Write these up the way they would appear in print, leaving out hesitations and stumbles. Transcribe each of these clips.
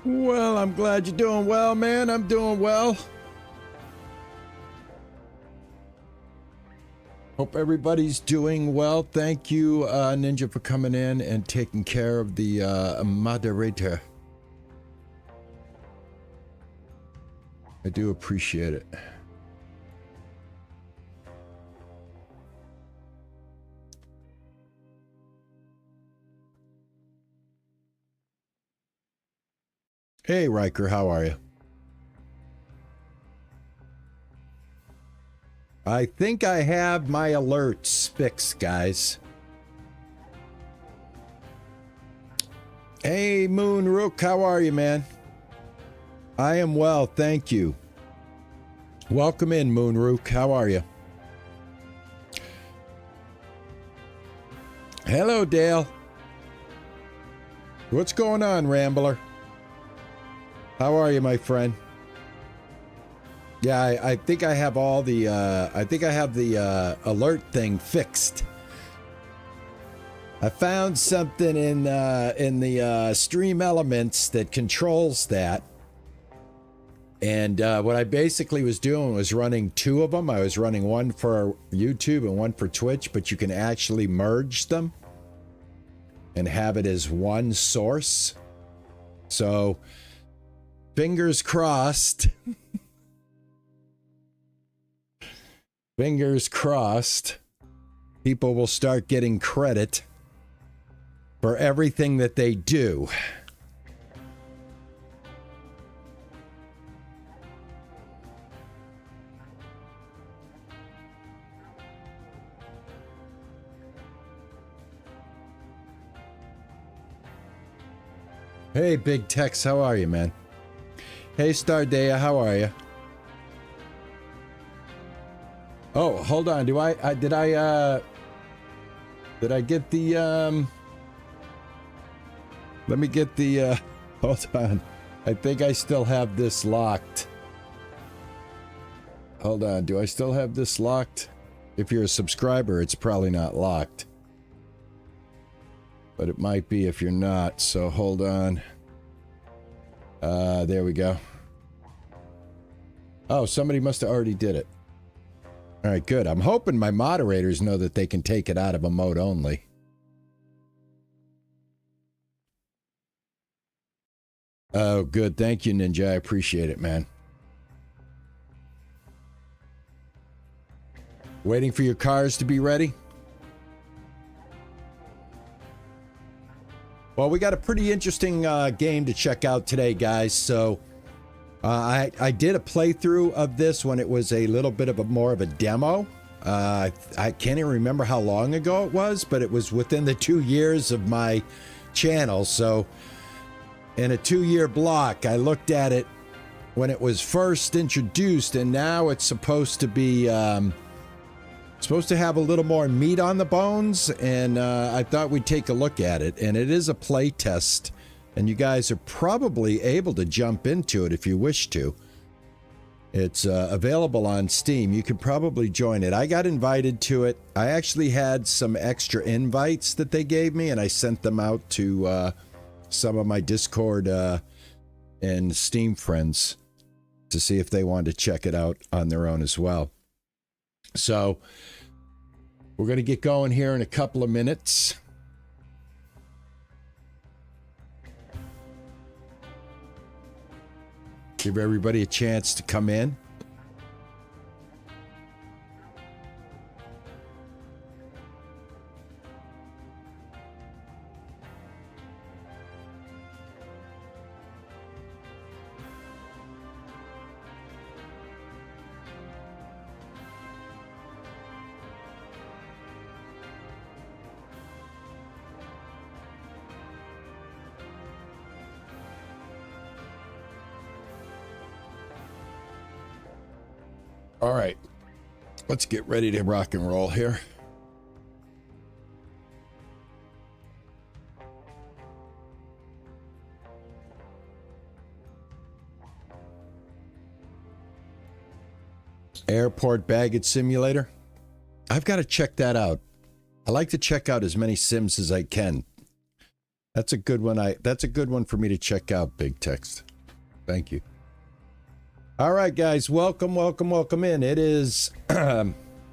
Well, I'm glad you're doing well, man. I'm doing well. Hope everybody's doing well. Thank you, Ninja, for coming in and taking care of the moderator. I do appreciate it. Hey, Riker, how are you? I think I have my alerts fixed, guys. Hey, Moon Rook, how are you, man? I am well, thank you. Welcome in, Moon Rook. How are you? Hello, Dale. What's going on, Rambler? How are you, my friend? Yeah, I think I have all the, I think I have the alert thing fixed. I found something in the stream elements that controls that. And what I basically was doing was running two of them. I was running one for YouTube and one for Twitch, but you can actually merge them and have it as one source. So, fingers crossed. Fingers crossed. People will start getting credit for everything that they do. Hey, Big Tex, how are you, man? Hey, Stardea, how are you? Oh, hold on. Did I get the, let me get the, hold on. I think I still have this locked. Hold on. Do I still have this locked? If you're a subscriber, it's probably not locked. But it might be if you're not, so hold on. There we go. Oh, somebody must have already did it. All right, good. I'm hoping my moderators know that they can take it out of a mode only. Oh, good. Thank you, Ninja. I appreciate it, man. Waiting for your cars to be ready? Well, we got a pretty interesting game to check out today, guys. So I did a playthrough of this when it was a little bit of a more of a demo. I can't even remember how long ago it was, but it was within the 2 years of my channel. So in a 2-year block, I looked at it when it was first introduced, and now it's supposed to be supposed to have a little more meat on the bones, and I thought we'd take a look at it. And it is a play test, and you guys are probably able to jump into it if you wish to. It's available on Steam. You could probably join it. I got invited to it. I actually had some extra invites that they gave me, and I sent them out to some of my Discord and Steam friends to see if they wanted to check it out on their own as well. So we're going to get going here in a couple of minutes. Give everybody a chance to come in. All right, let's get ready to rock and roll here. Airport baggage simulator. I've got to check that out. I like to check out as many sims as I can. That's a good one. That's a good one for me to check out, Big Text. Thank you. All right, guys, welcome in. It is,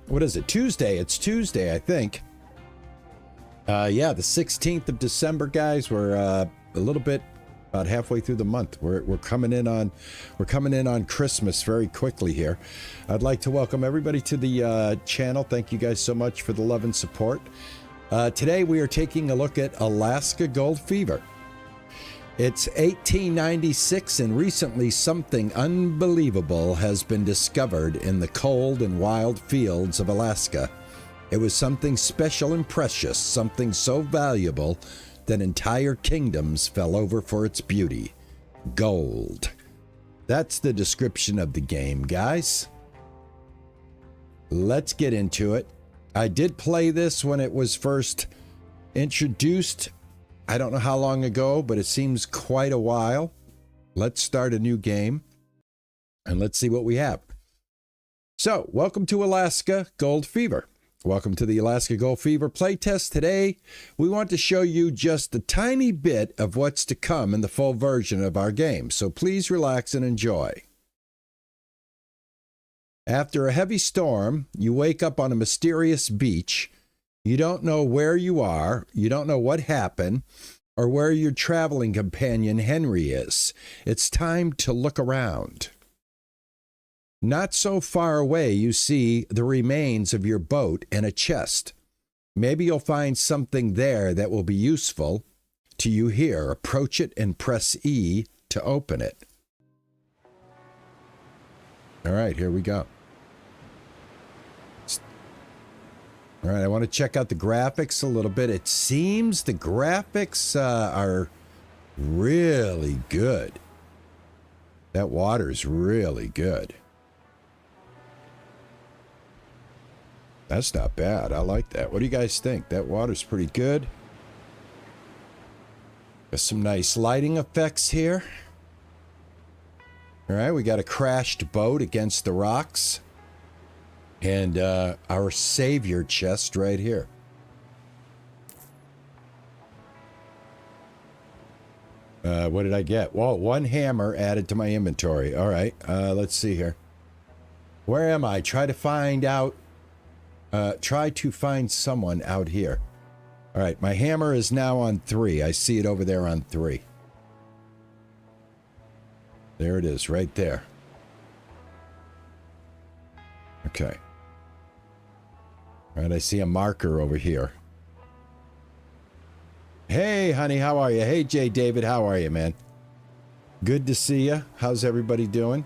what is it, Tuesday? It's Tuesday, I think. Yeah, the 16th of December, guys. We're a little bit about halfway through the month. We're coming in on Christmas very quickly here. I'd like to welcome everybody to the channel. Thank you guys so much for the love and support. Today we are taking a look at Alaska gold fever. It's 1896, and recently something unbelievable has been discovered in the cold and wild fields of Alaska. It was something special and precious, something so valuable that entire kingdoms fell over for its beauty. Gold. That's the description of the game, guys. Let's get into it. I did play this when it was first introduced. I don't know how long ago, but it seems quite a while. Let's start a new game and let's see what we have. So, welcome to Alaska Gold Fever. Welcome to the Alaska Gold Fever playtest. Today, we want to show you just a tiny bit of what's to come in the full version of our game. So please relax and enjoy. After a heavy storm, you wake up on a mysterious beach. You don't know where you are, you don't know what happened, or where your traveling companion Henry is. It's time to look around. Not so far away, you see the remains of your boat and a chest. Maybe you'll find something there that will be useful to you here. Approach it and press E to open it. All right, here we go. All right, I want to check out the graphics a little bit. It seems the graphics are really good. That water's really good. That's not bad. I like that. What do you guys think? That water's pretty good. Got some nice lighting effects here. All right, we got a crashed boat against the rocks. And our savior chest right here. What did I get? Well, one hammer added to my inventory. All right, let's see here. Where am I? Try to find someone out here. All right, my hammer is now on 3. I see it over there on 3. There it is, right there. Okay. All right, I see a marker over here. Hey, honey, how are you? Hey, Jay David, how are you, man? Good to see you. How's everybody doing?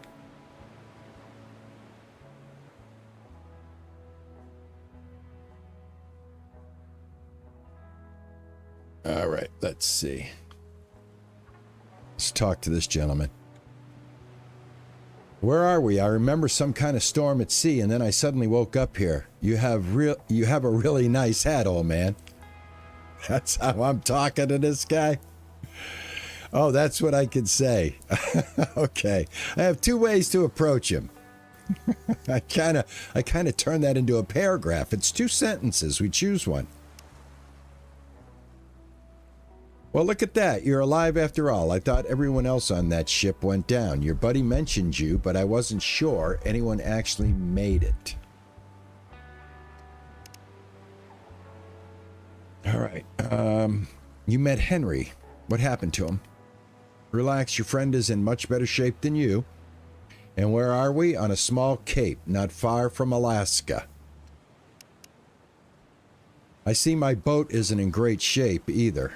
All right, let's see. Let's talk to this gentleman. Where are we? I remember some kind of storm at sea, and then I suddenly woke up here. You have a really nice hat, old man. That's how I'm talking to this guy. Oh, that's what I could say. Okay. I have 2 ways to approach him. I kind of turn that into a paragraph. It's 2 sentences. We choose one. Well, look at that. You're alive after all. I thought everyone else on that ship went down. Your buddy mentioned you, but I wasn't sure anyone actually made it. All right. You met Henry. What happened to him? Relax, your friend is in much better shape than you. And where are we? On a small cape, not far from Alaska. I see my boat isn't in great shape either.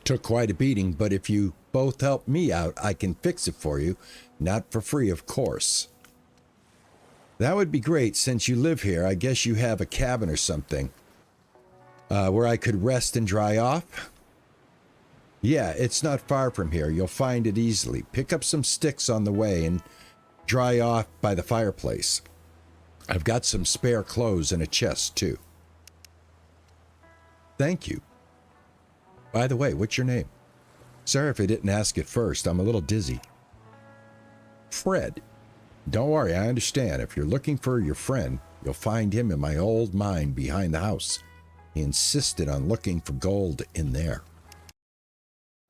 Took quite a beating, but if you both help me out, I can fix it for you. Not for free, of course. That would be great. Since you live here, I guess you have a cabin or something. Where I could rest and dry off? Yeah, it's not far from here. You'll find it easily. Pick up some sticks on the way and dry off by the fireplace. I've got some spare clothes in a chest, too. Thank you. By the way, what's your name? Sorry if I didn't ask it first. I'm a little dizzy. Fred. Don't worry, I understand. If you're looking for your friend, you'll find him in my old mine behind the house. He insisted on looking for gold in there.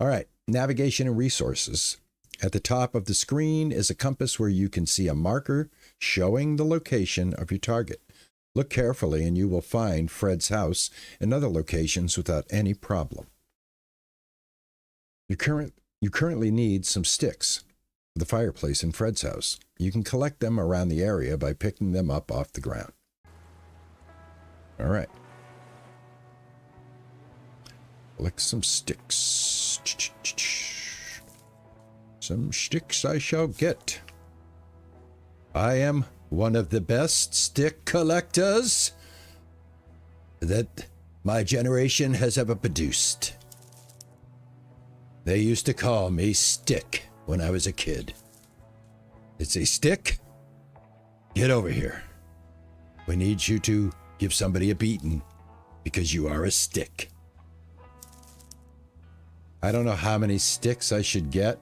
All right, navigation and resources. At the top of the screen is a compass where you can see a marker showing the location of your target. Look carefully and you will find Fred's house and other locations without any problem. You currently need some sticks for the fireplace in Fred's house. You can collect them around the area by picking them up off the ground. All right. Collect some sticks. Some sticks I shall get. I am one of the best stick collectors that my generation has ever produced. They used to call me Stick when I was a kid. They'd say, Stick, get over here. We need you to give somebody a beating because you are a stick. I don't know how many sticks I should get,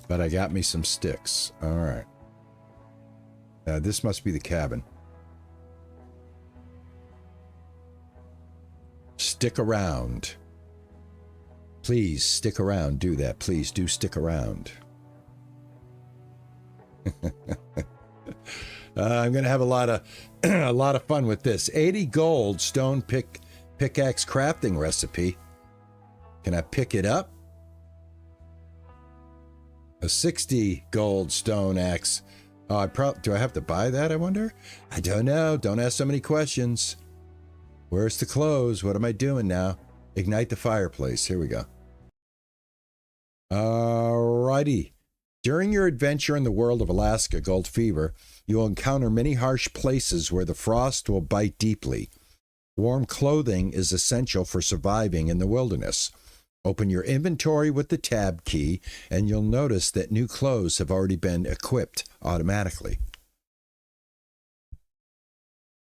but I got me some sticks. All right. This must be the cabin. Stick around. Please stick around. Do that. Please do stick around. I'm going to have a lot of fun with this. 80 gold stone pickaxe crafting recipe. Can I pick it up? A 60 gold stone axe. Oh, do I have to buy that, I wonder? I don't know. Don't ask so many questions. Where's the clothes? What am I doing now? Ignite the fireplace. Here we go. Alrighty. During your adventure in the world of Alaska Gold Fever, you will encounter many harsh places where the frost will bite deeply. Warm clothing is essential for surviving in the wilderness. Open your inventory with the tab key, and you'll notice that new clothes have already been equipped automatically.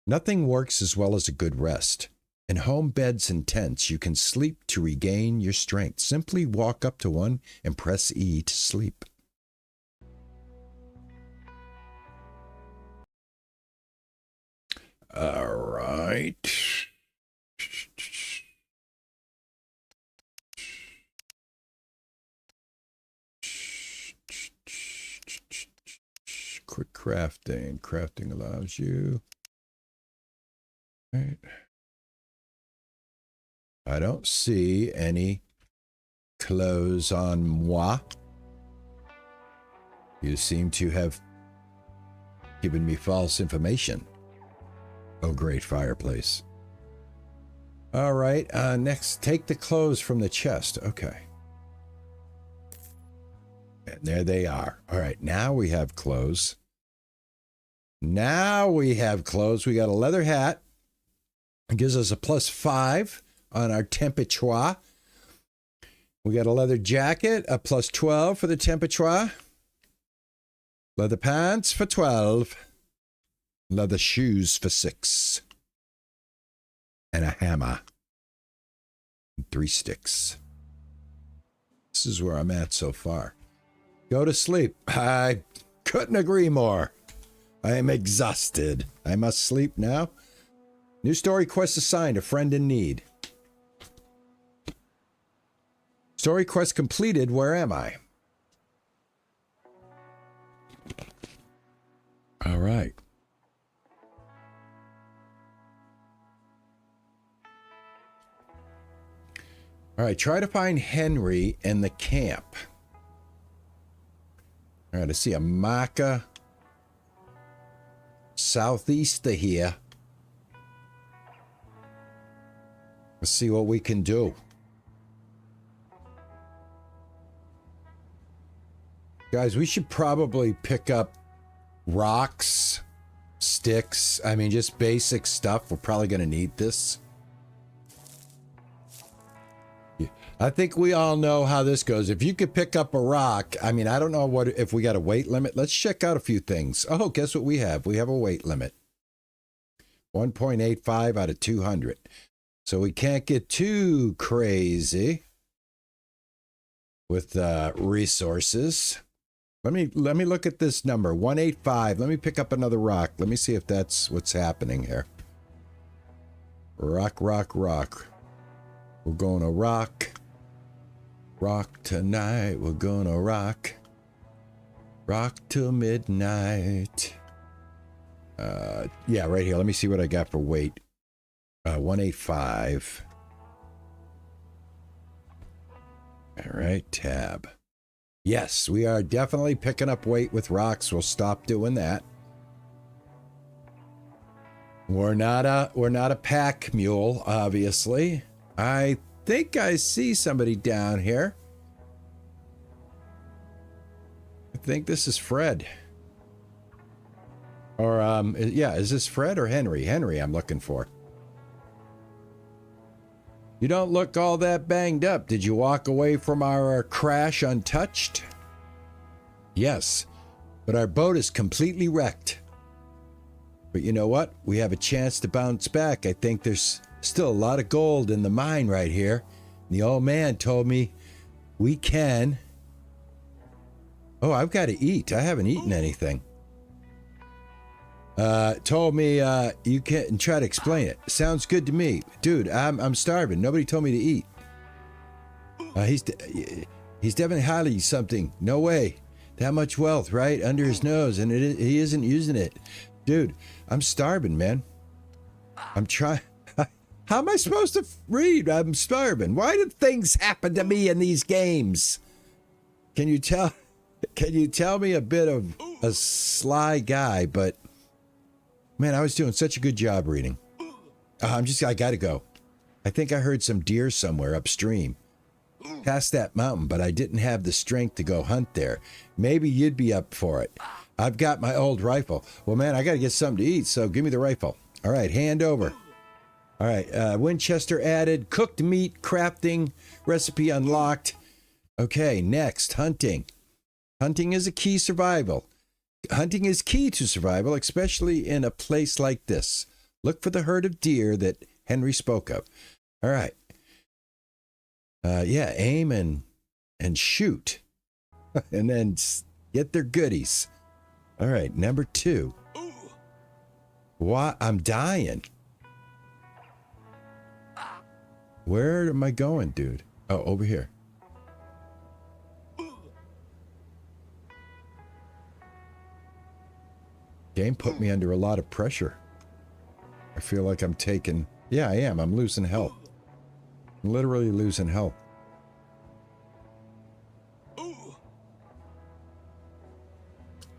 Nothing works as well as a good rest. In home beds and tents, you can sleep to regain your strength. Simply walk up to one and press E to sleep. All right. Quick crafting. Crafting allows you. Right. I don't see any clothes on moi. You seem to have given me false information. Oh, great fireplace. All right. Next, take the clothes from the chest. Okay. And there they are. All right. Now we have clothes. Now we have clothes. We got a leather hat. It gives us a +5 on our temperature. We got a leather jacket, a +12 for the temperature. Leather pants for 12. Leather shoes for 6. And a hammer. And 3 sticks. This is where I'm at so far. Go to sleep. I couldn't agree more. I am exhausted. I must sleep now. New story quest assigned, a friend in need. Story quest completed. Where am I? All right. All right, try to find Henry in the camp. All right, I see a marker southeast of here. Let's see what we can do. Guys, we should probably pick up rocks, sticks. I mean, just basic stuff. We're probably going to need this. I think we all know how this goes. If you could pick up a rock, I mean, I don't know what if we got a weight limit. Let's check out a few things. Oh, guess what we have? We have a weight limit. 1.85 out of 200. So we can't get too crazy with resources. Let me look at this number, 185. Let me pick up another rock. Let me see if that's what's happening here. Rock, rock, rock. We're gonna rock. Rock tonight. We're gonna rock. Rock till midnight. Yeah, right here. Let me see what I got for weight. 185. All right, tab. Yes, we are definitely picking up weight with rocks. We'll stop doing that. We're not a pack mule, obviously. I think I see somebody down here. I think this is Fred. Or, yeah, is this Fred or Henry? Henry, I'm looking for. You don't look all that banged up. Did you walk away from our crash untouched? Yes, but our boat is completely wrecked. But you know what? We have a chance to bounce back. I think there's still a lot of gold in the mine right here. And the old man told me we can. Oh, I've got to eat. I haven't eaten anything. Told me you can try to explain it. Sounds good to me. Dude, I'm starving. Nobody told me to eat. He's definitely hiding something. No way. That much wealth right under his nose, and he isn't using it. Dude, I'm starving, man. I'm trying. How am I supposed to read? I'm starving. Why do things happen to me in these games? Can you tell me a bit of a sly guy? But man, I was doing such a good job reading. I gotta go. I think I heard some deer somewhere upstream, past that mountain, but I didn't have the strength to go hunt there. Maybe you'd be up for it. I've got my old rifle. Well, man, I gotta get something to eat, so give me the rifle. All right, hand over. All right, Winchester added, cooked meat, crafting, recipe unlocked. Okay, next, hunting. Hunting is a key survival. Hunting is key to survival, especially in a place like this. Look for the herd of deer that Henry spoke of. All right. Yeah, aim and shoot. And then get their goodies. All right, number 2. What? I'm dying. Where am I going, dude? Oh, over here. Game put me under a lot of pressure. I feel like I'm taking... Yeah, I am. I'm losing health. I'm literally losing health.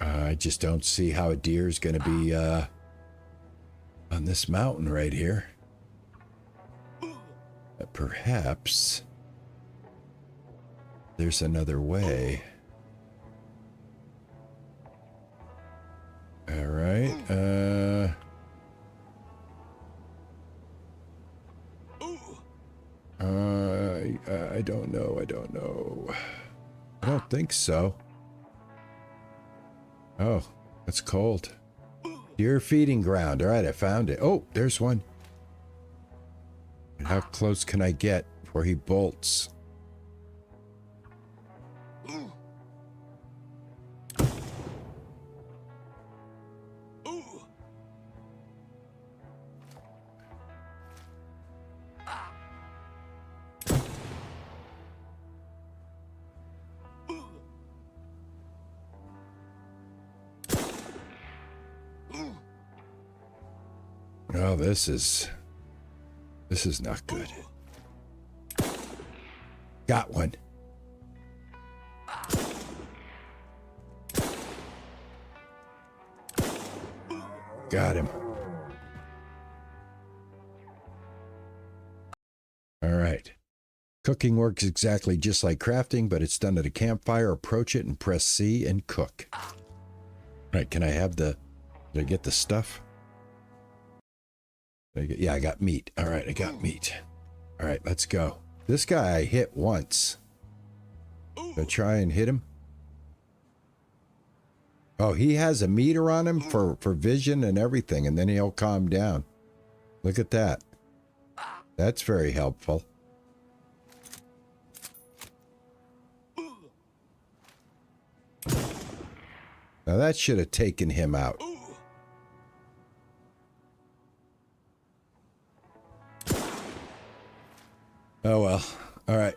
I just don't see how a deer is going to be on this mountain right here. Perhaps there's another way. All right. I don't know. I don't think so. Oh, that's cold. Deer feeding ground. All right, I found it. Oh, there's one. How close can I get before he bolts? Oh, this is not good. Got one. Got him. All right. Cooking works exactly just like crafting, but it's done at a campfire. Approach it and press C and cook. All right, can I have did I get the stuff? Yeah, I got meat. All right, I got meat. All right, let's go. This guy I hit once. Should I try and hit him? Oh, he has a meter on him for vision and everything, and then he'll calm down. Look at that. That's very helpful. Now that should have taken him out. Oh well. All right.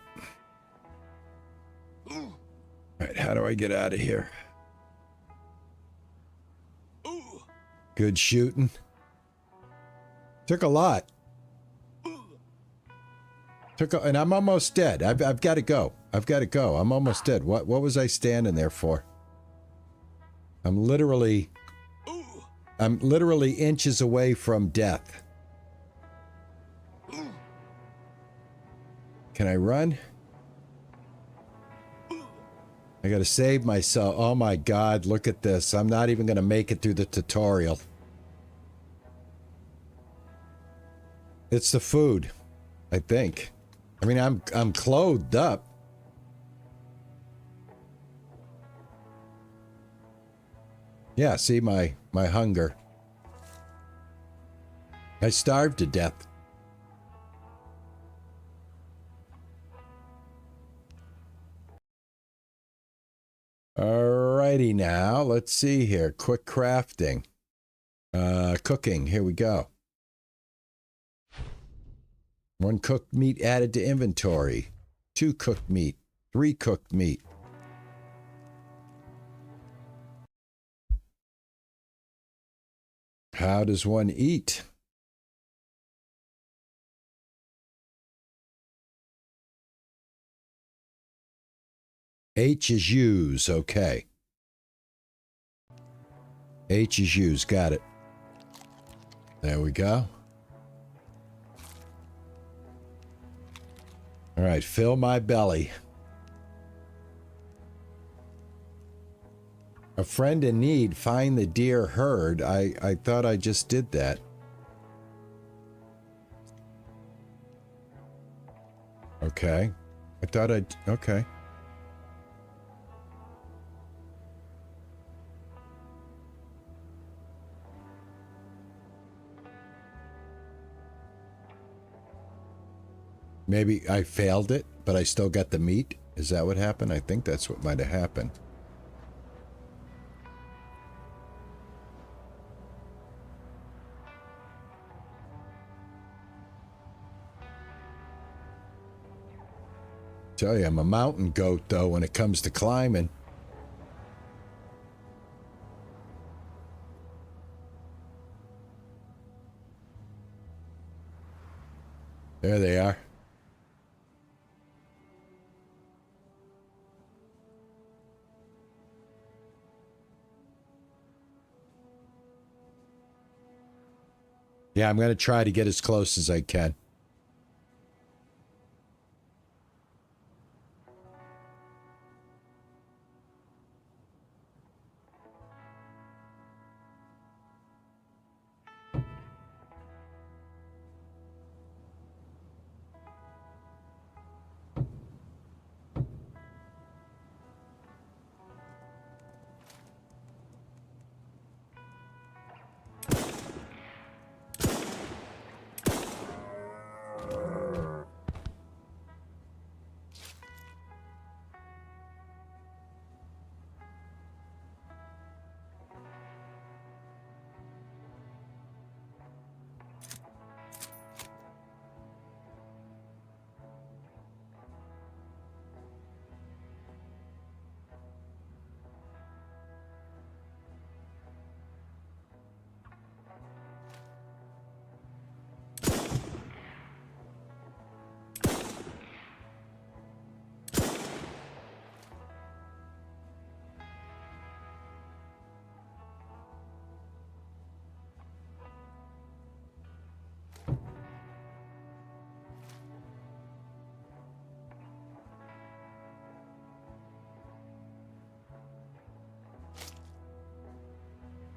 All right, how do I get out of here? Good shooting. Took a lot. And I'm almost dead. I've got to go. I've got to go. I'm almost dead. What was I standing there for? I'm literally inches away from death. Can I run? I gotta save myself. Oh my God, look at this. I'm not even gonna make it through the tutorial. It's the food, I think. I mean, I'm clothed up. Yeah, see my hunger. I starved to death. Alrighty now, let's see here. Quick crafting. Cooking, here we go. 1 cooked meat added to inventory. 2 cooked meat. 3 cooked meat. How does one eat? H is use, okay. H is use, got it. There we go. All right, fill my belly. A friend in need, find the deer herd. I thought I just did that. Okay. I thought I'd... Okay. Maybe I failed it, but I still got the meat. Is that what happened? I think that's what might have happened. Tell you, I'm a mountain goat, though, when it comes to climbing. There they are. Yeah, I'm going to try to get as close as I can.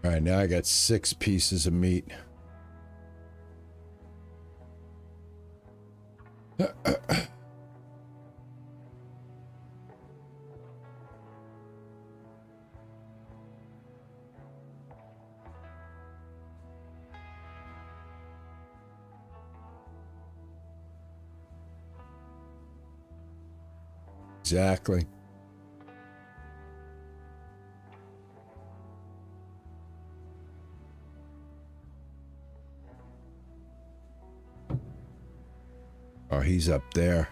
All right, now I got 6 pieces of meat. Exactly. Oh, he's up there.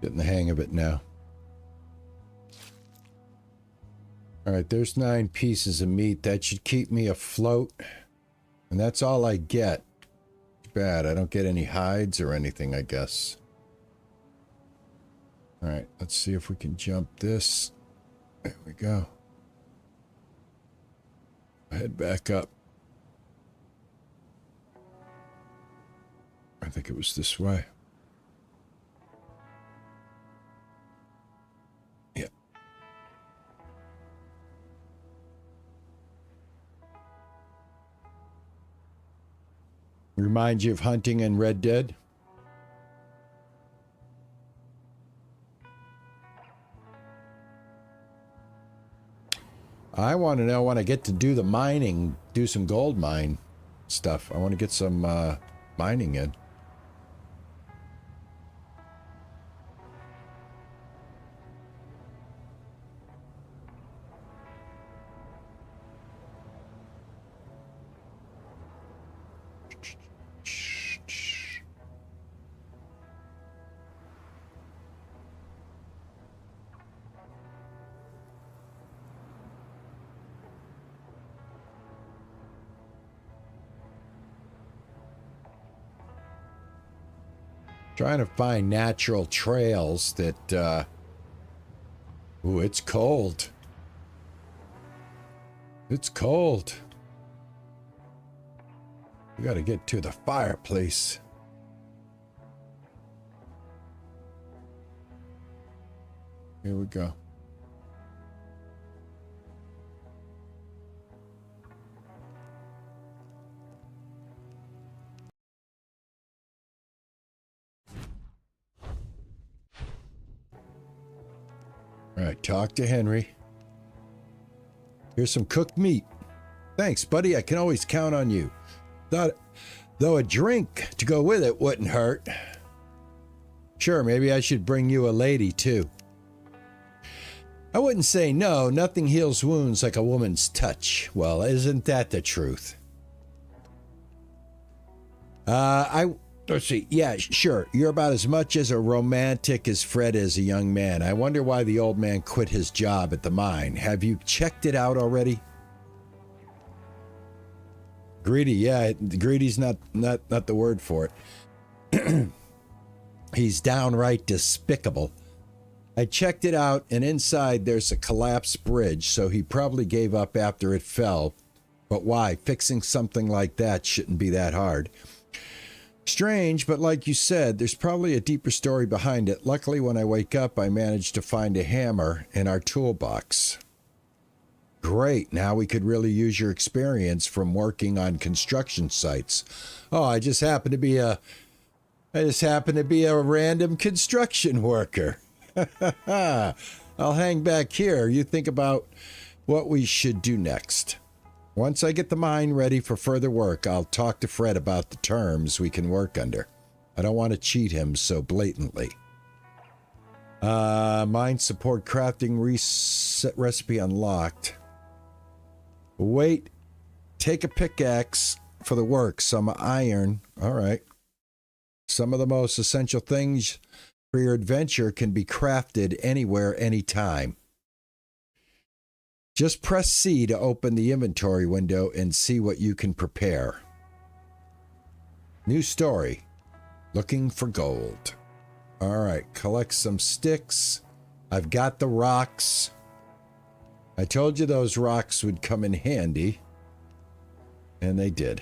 Getting the hang of it now. All right, there's 9 pieces of meat. That should keep me afloat. And that's all I get. Too bad. I don't get any hides or anything, I guess. All right, let's see if we can jump this. There we go. Head back up. I think it was this way. Yeah. Remind you of hunting in Red Dead? I want to know when I get to do the mining, do some gold mine stuff. I want to get some mining in. Trying to find natural trails that, ooh, it's cold. It's cold. We gotta get to the fireplace. Here we go. All right, talk to Henry. Here's some cooked meat. Thanks, buddy. I can always count on you. Though a drink to go with it wouldn't hurt. Sure, maybe I should bring you a lady, too. I wouldn't say no. Nothing heals wounds like a woman's touch. Well, isn't that the truth? Let's see. Yeah, sure. You're about as much as a romantic as Fred is a young man. I wonder why the old man quit his job at the mine. Have you checked it out already? Greedy, yeah. Greedy's not the word for it. He's downright despicable. I checked it out, and inside there's a collapsed bridge, so he probably gave up after it fell. But why? Fixing something like that shouldn't be that hard. Strange, but like you said, there's probably a deeper story behind it. Luckily, when I wake up, I managed to find a hammer in our toolbox. Great, now we could really use your experience from working on construction sites. Oh, I just happen to be a random construction worker. I'll hang back here. You think about what we should do next. Once I get the mine ready for further work, I'll talk to Fred about the terms we can work under. I don't want to cheat him so blatantly. Mine support crafting recipe unlocked. Wait, take a pickaxe for the work. Some iron. All right. Some of the most essential things for your adventure can be crafted anywhere, anytime. Just press C to open the inventory window and see what you can prepare. New story. Looking for gold. All right, collect some sticks. I've got the rocks. I told you those rocks would come in handy. And they did.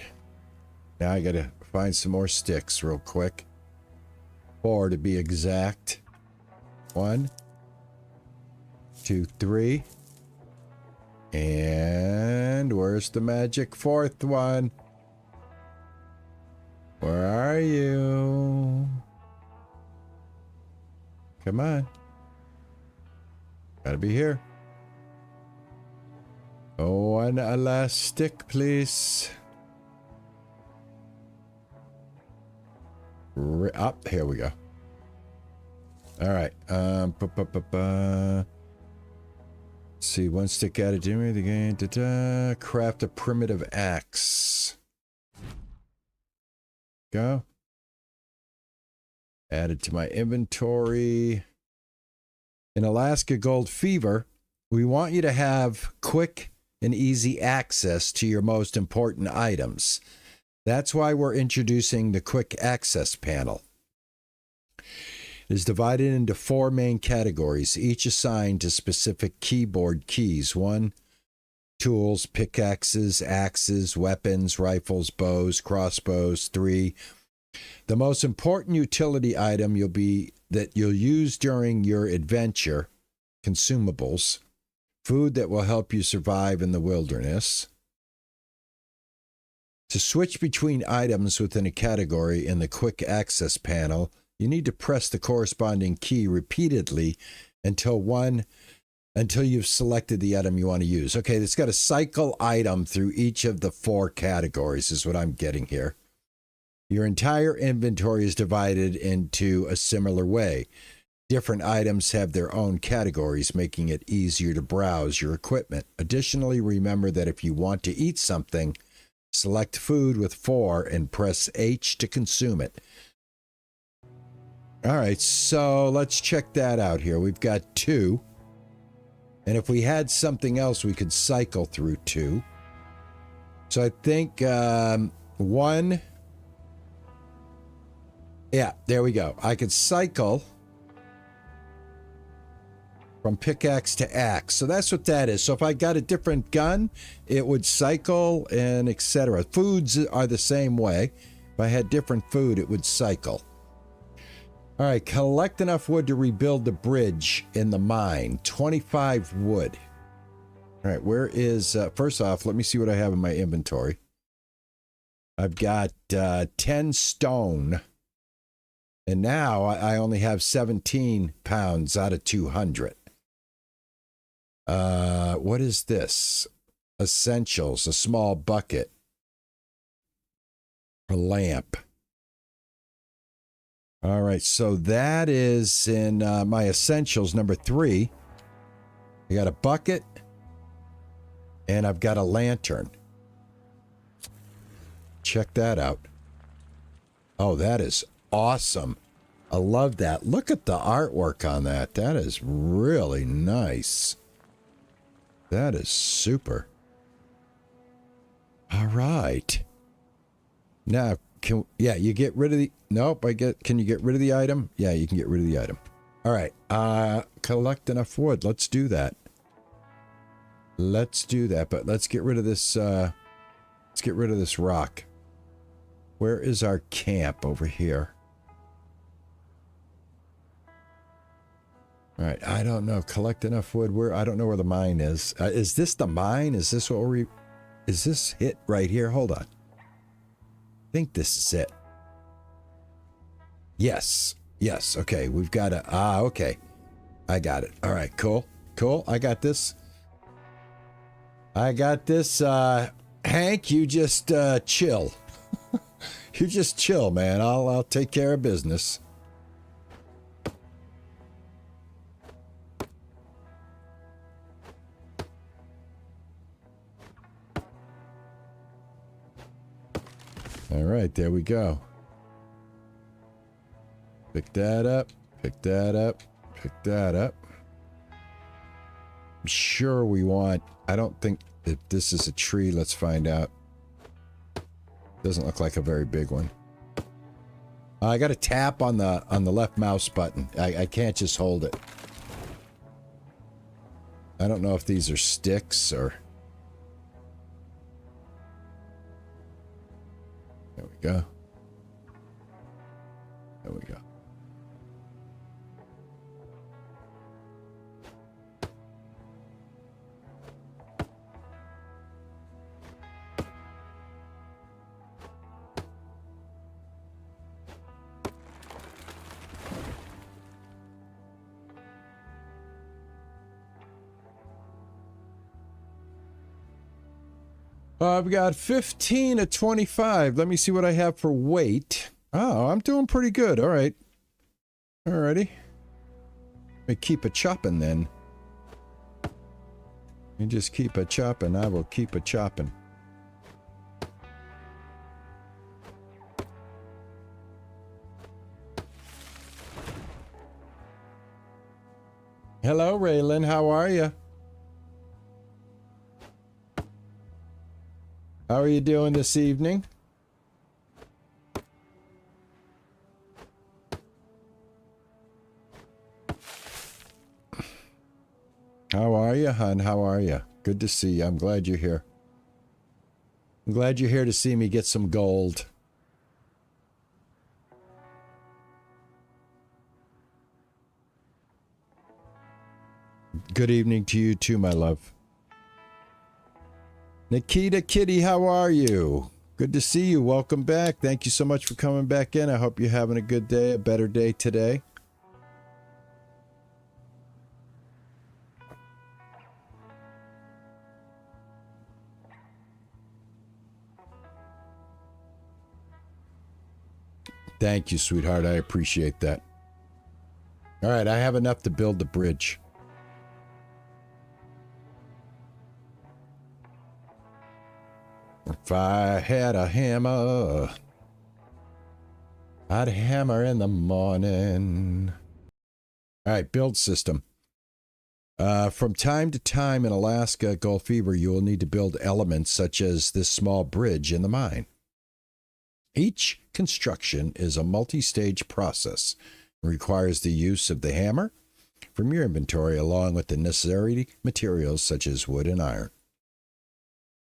Now I gotta find some more sticks real quick. 4 to be exact. 1, 2, 3. And where's the magic 4th one? Where are you? Come on. Gotta be here. Oh, one last stick, please. Up, here we go. All right. Let's see, one stick added to me. The game. Craft a primitive axe. Go. Added to my inventory. In Alaska Gold Fever, we want you to have quick and easy access to your most important items. That's why we're introducing the Quick Access panel. It is divided into 4 main categories, each assigned to specific keyboard keys. 1, tools, pickaxes, axes, weapons, rifles, bows, crossbows. 3, the most important utility item that you'll use during your adventure, consumables, food that will help you survive in the wilderness. To switch between items within a category in the Quick Access panel, you need to press the corresponding key repeatedly until you've selected the item you want to use. Okay, it's got a cycle item through each of the 4 categories is what I'm getting here. Your entire inventory is divided into a similar way. Different items have their own categories, making it easier to browse your equipment. Additionally, remember that if you want to eat something, select food with 4 and press H to consume it. All right, so let's check that out here. We've got 2. And if we had something else, we could cycle through 2. So I think 1. Yeah, there we go. I could cycle from pickaxe to axe. So that's what that is. So if I got a different gun, it would cycle and etc. Foods are the same way. If I had different food, it would cycle. All right, collect enough wood to rebuild the bridge in the mine. 25 wood. All right, where is... first off, let me see what I have in my inventory. I've got 10 stone. And now I only have 17 pounds out of 200. What is this? Essentials, a small bucket. A lamp. All right, so that is in my essentials, number 3. I got a bucket, and I've got a lantern. Check that out. Oh, that is awesome. I love that. Look at the artwork on that. That is really nice. That is super. All right. Now, you get rid of the... Nope, can you get rid of the item? Yeah, you can get rid of the item. All right, collect enough wood. Let's do that. Let's do that, but let's get rid of this, let's get rid of this rock. Where is our camp? Over here. All right, I don't know. Collect enough wood. I don't know where the mine is. Is this the mine? Is this what is this it right here? Hold on. I think this is it. Yes. Yes. Okay. We've got okay. I got it. All right. Cool. Cool. I got this. Hank, you just chill. You just chill, man. I'll take care of business. All right, there we go. Pick that up, pick that up, pick that up. I'm sure we want... I don't think that this is a tree. Let's find out. Doesn't look like a very big one. I got to tap on the left mouse button. I can't just hold it. I don't know if these are sticks or... There we go. There we go. I've got 15 to 25. Let me see what I have for weight. Oh, I'm doing pretty good. All right. Alrighty. We keep a chopping then. You just keep a chopping. I will keep a chopping. Hello, Raylan. How are you? How are you doing this evening? How are you, hon? How are you? Good to see you. I'm glad you're here. I'm glad you're here to see me get some gold. Good evening to you too, my love. Nikita Kitty, how are you? Good to see you. Welcome back. Thank you so much for coming back in. I hope you're having a good day, a better day today. Thank you, sweetheart. I appreciate that. All right, I have enough to build the bridge. If I had a hammer, I'd hammer in the morning. All right, build system. From time to time in Alaska Gulf Fever, you will need to build elements such as this small bridge in the mine. Each construction is a multi-stage process and requires the use of the hammer from your inventory along with the necessary materials such as wood and iron.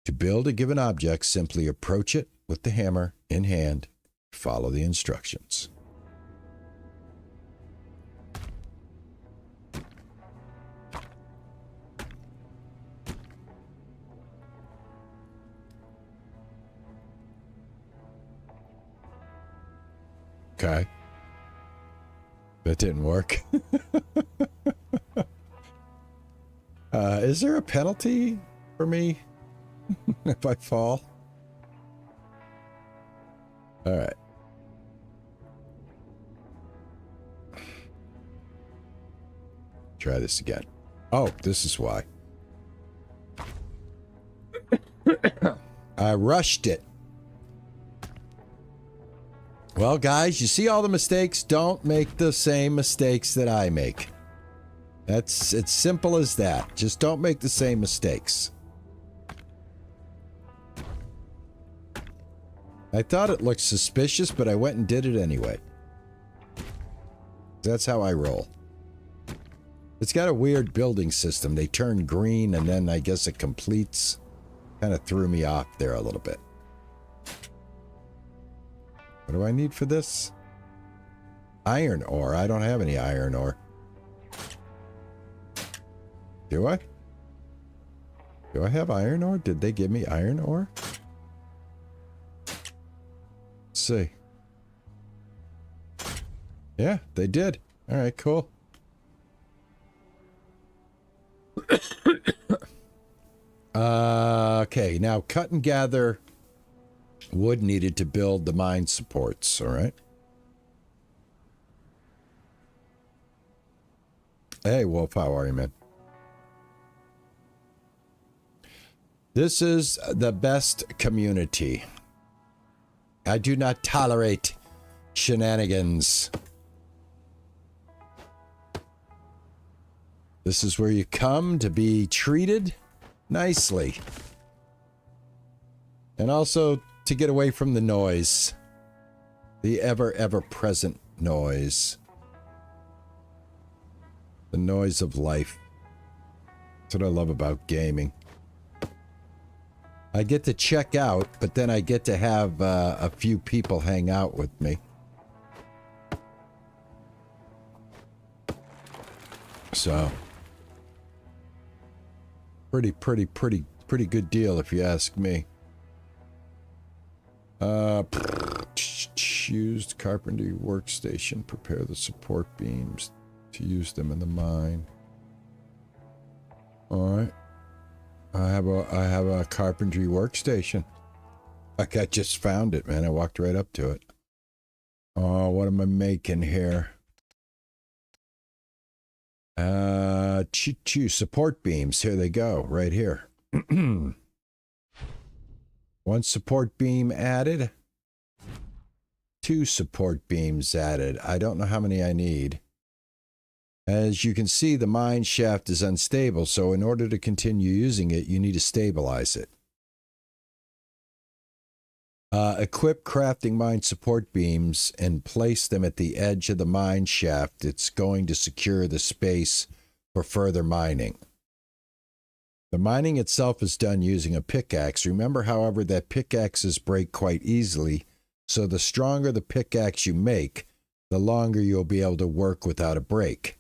To build a given object, simply approach it with the hammer in hand. Follow the instructions. Okay. That didn't work. Is there a penalty for me if I fall? All right. Try this again. Oh, this is why. I rushed it. Well, guys, you see all the mistakes? Don't make the same mistakes that I make. It's simple as that. Just don't make the same mistakes. I thought it looked suspicious, but I went and did it anyway. That's how I roll. It's got a weird building system. They turn green and then I guess it completes. Kind of threw me off there a little bit. What do I need for this? Iron ore. I don't have any iron ore. Do I? Do I have iron ore? Did they give me iron ore? Let's see. Yeah, they did. All right, cool. Okay, now cut and gather wood needed to build the mine supports, all right? Hey, Wolf, how are you, man? This is the best community. I do not tolerate shenanigans. This is where you come to be treated nicely. And also to get away from the noise. The ever present noise. The noise of life. That's what I love about gaming. I get to check out, but then I get to have a few people hang out with me. So, pretty good deal if you ask me. Used carpentry workstation. Prepare the support beams to use them in the mine. All right. I have a carpentry workstation. Like I just found it, man. I walked right up to it. Oh, what am I making here? Support beams. Here they go, right here. One support beam added. 2 support beams added. I don't know how many I need. As you can see, the mine shaft is unstable, so in order to continue using it, you need to stabilize it. Equip crafting mine support beams and place them at the edge of the mine shaft. It's going to secure the space for further mining. The mining itself is done using a pickaxe. Remember, however, that pickaxes break quite easily, so the stronger the pickaxe you make, the longer you'll be able to work without a break.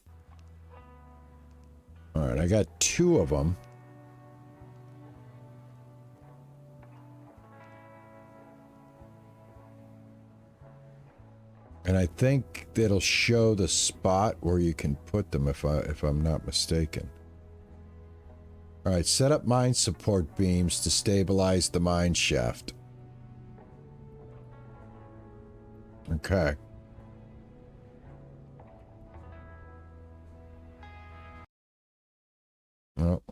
All right, I got 2 of them. And I think it'll show the spot where you can put them if I'm not mistaken. All right, set up mine support beams to stabilize the mine shaft. Okay. Well,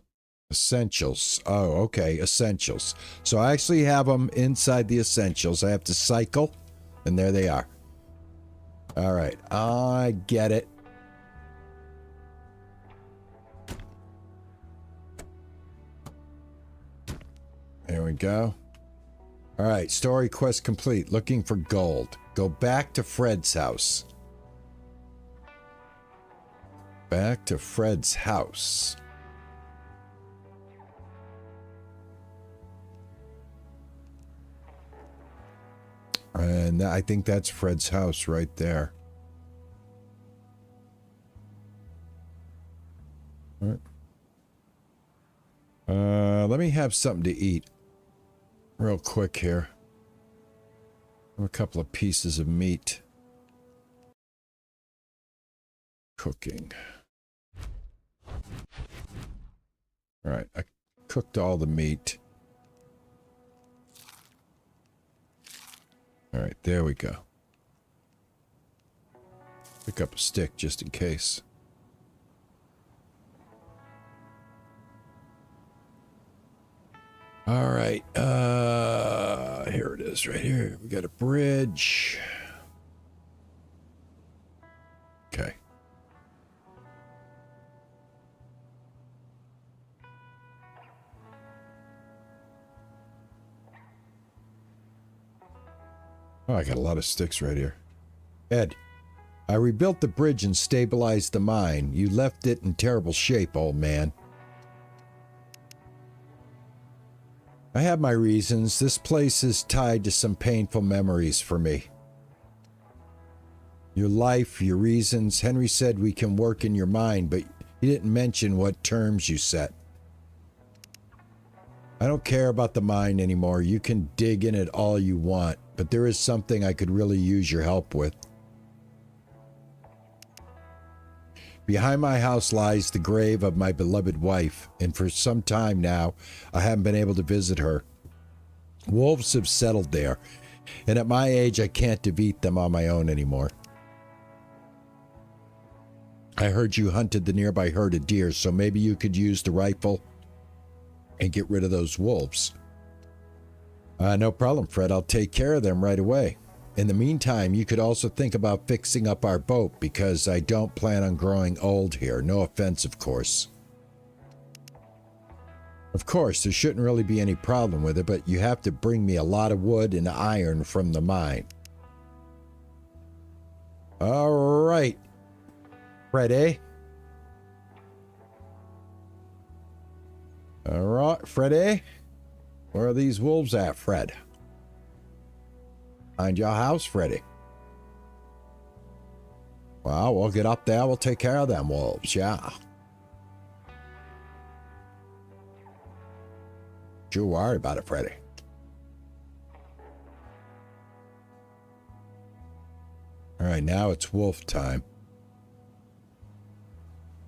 essentials. Oh, okay, essentials. So I actually have them inside the essentials. I have to cycle, and there they are. All right, I get it. There we go. All right, story quest complete. Looking for gold. Go back to Fred's house. Back to Fred's house. And I think that's Fred's house right there. All right. Let me have something to eat real quick here. A couple of pieces of meat. Cooking. All right, I cooked all the meat. All right, there we go. Pick up a stick just in case. All right, here it is right here. We got a bridge. Okay. Oh, I got a lot of sticks right here. Ed, I rebuilt the bridge and stabilized the mine. You left it in terrible shape, old man. I have my reasons. This place is tied to some painful memories for me. Your life, your reasons. Henry said we can work in your mind, but he didn't mention what terms you set. I don't care about the mine anymore. You can dig in it all you want, but there is something I could really use your help with. Behind my house lies the grave of my beloved wife, and for some time now, I haven't been able to visit her. Wolves have settled there, and at my age, I can't defeat them on my own anymore. I heard you hunted the nearby herd of deer, so maybe you could use the rifle and get rid of those wolves. No problem, Fred. I'll take care of them right away. In the meantime, you could also think about fixing up our boat, because I don't plan on growing old here. No offense, of course. Of course, there shouldn't really be any problem with it, but you have to bring me a lot of wood and iron from the mine. All right, Fred, eh? All right, Fred, eh? Where are these wolves at, Fred? Find your house, Freddy. Well, we'll get up there. We'll take care of them wolves, yeah. Don't you worry about it, Freddy. All right, now it's wolf time.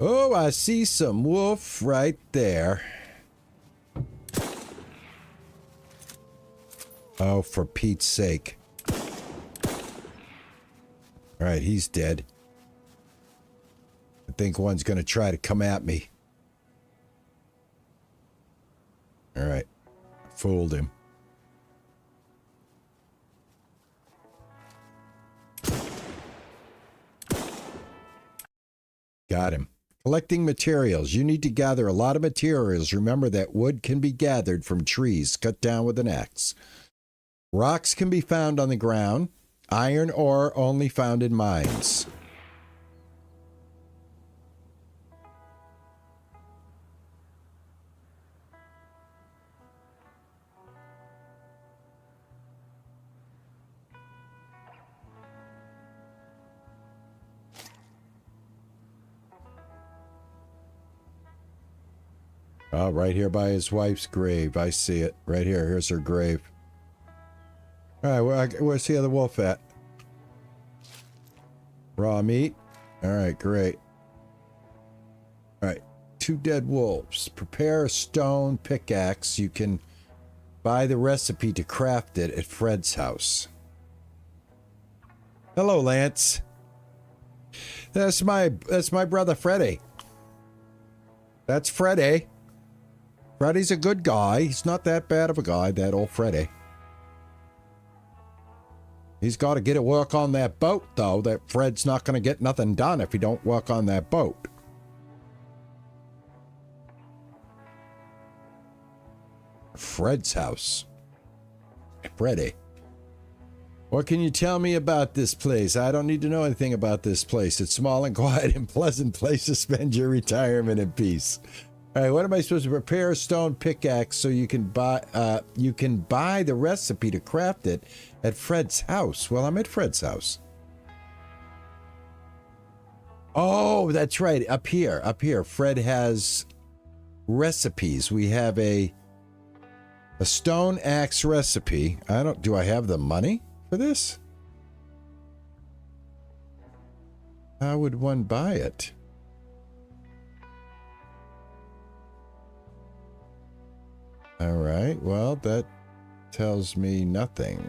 Oh, I see some wolf right there. Oh, for Pete's sake. All right, he's dead. But think one's going to try to come at me. All right. Fooled him. Got him. Collecting materials. You need to gather a lot of materials. Remember that wood can be gathered from trees cut down with an axe. Rocks can be found on the ground. Iron ore only found in mines. Oh, right here by his wife's grave. I see it. Right here. Here's her grave. All right, where's the other wolf at? Raw meat. All right, great. All right, 2 dead wolves. Prepare a stone pickaxe. You can buy the recipe to craft it at Fred's house. Hello, Lance. That's my brother Freddy. That's Freddy. Freddy's a good guy. He's not that bad of a guy, that old Freddy. He's got to get to work on that boat, though. That Fred's not going to get nothing done if he don't work on that boat. Fred's house. Freddy. What can you tell me about this place? I don't need to know anything about this place. It's small and quiet and pleasant place to spend your retirement in peace. All right, what am I supposed to prepare? A stone pickaxe so you can buy the recipe to craft it at Fred's house. Well, I'm at Fred's house. Oh, that's right. Up here. Fred has recipes. We have a stone axe recipe. Do I have the money for this? How would one buy it? All right, well, that tells me nothing.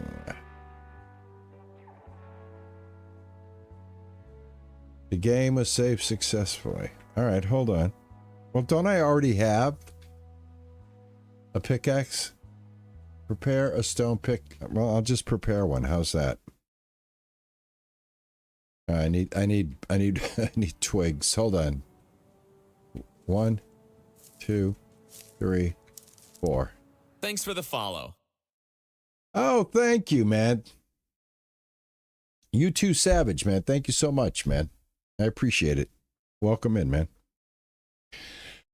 The game was saved successfully. All right, hold on. Well, don't I already have a pickaxe? Prepare a stone pick. Well, I'll just prepare one. How's that? I need twigs. Hold on. 1, 2, 3, 4. Thanks for the follow. Oh, thank you, man. You too, Savage, man. Thank you so much, man. I appreciate it. Welcome in, man.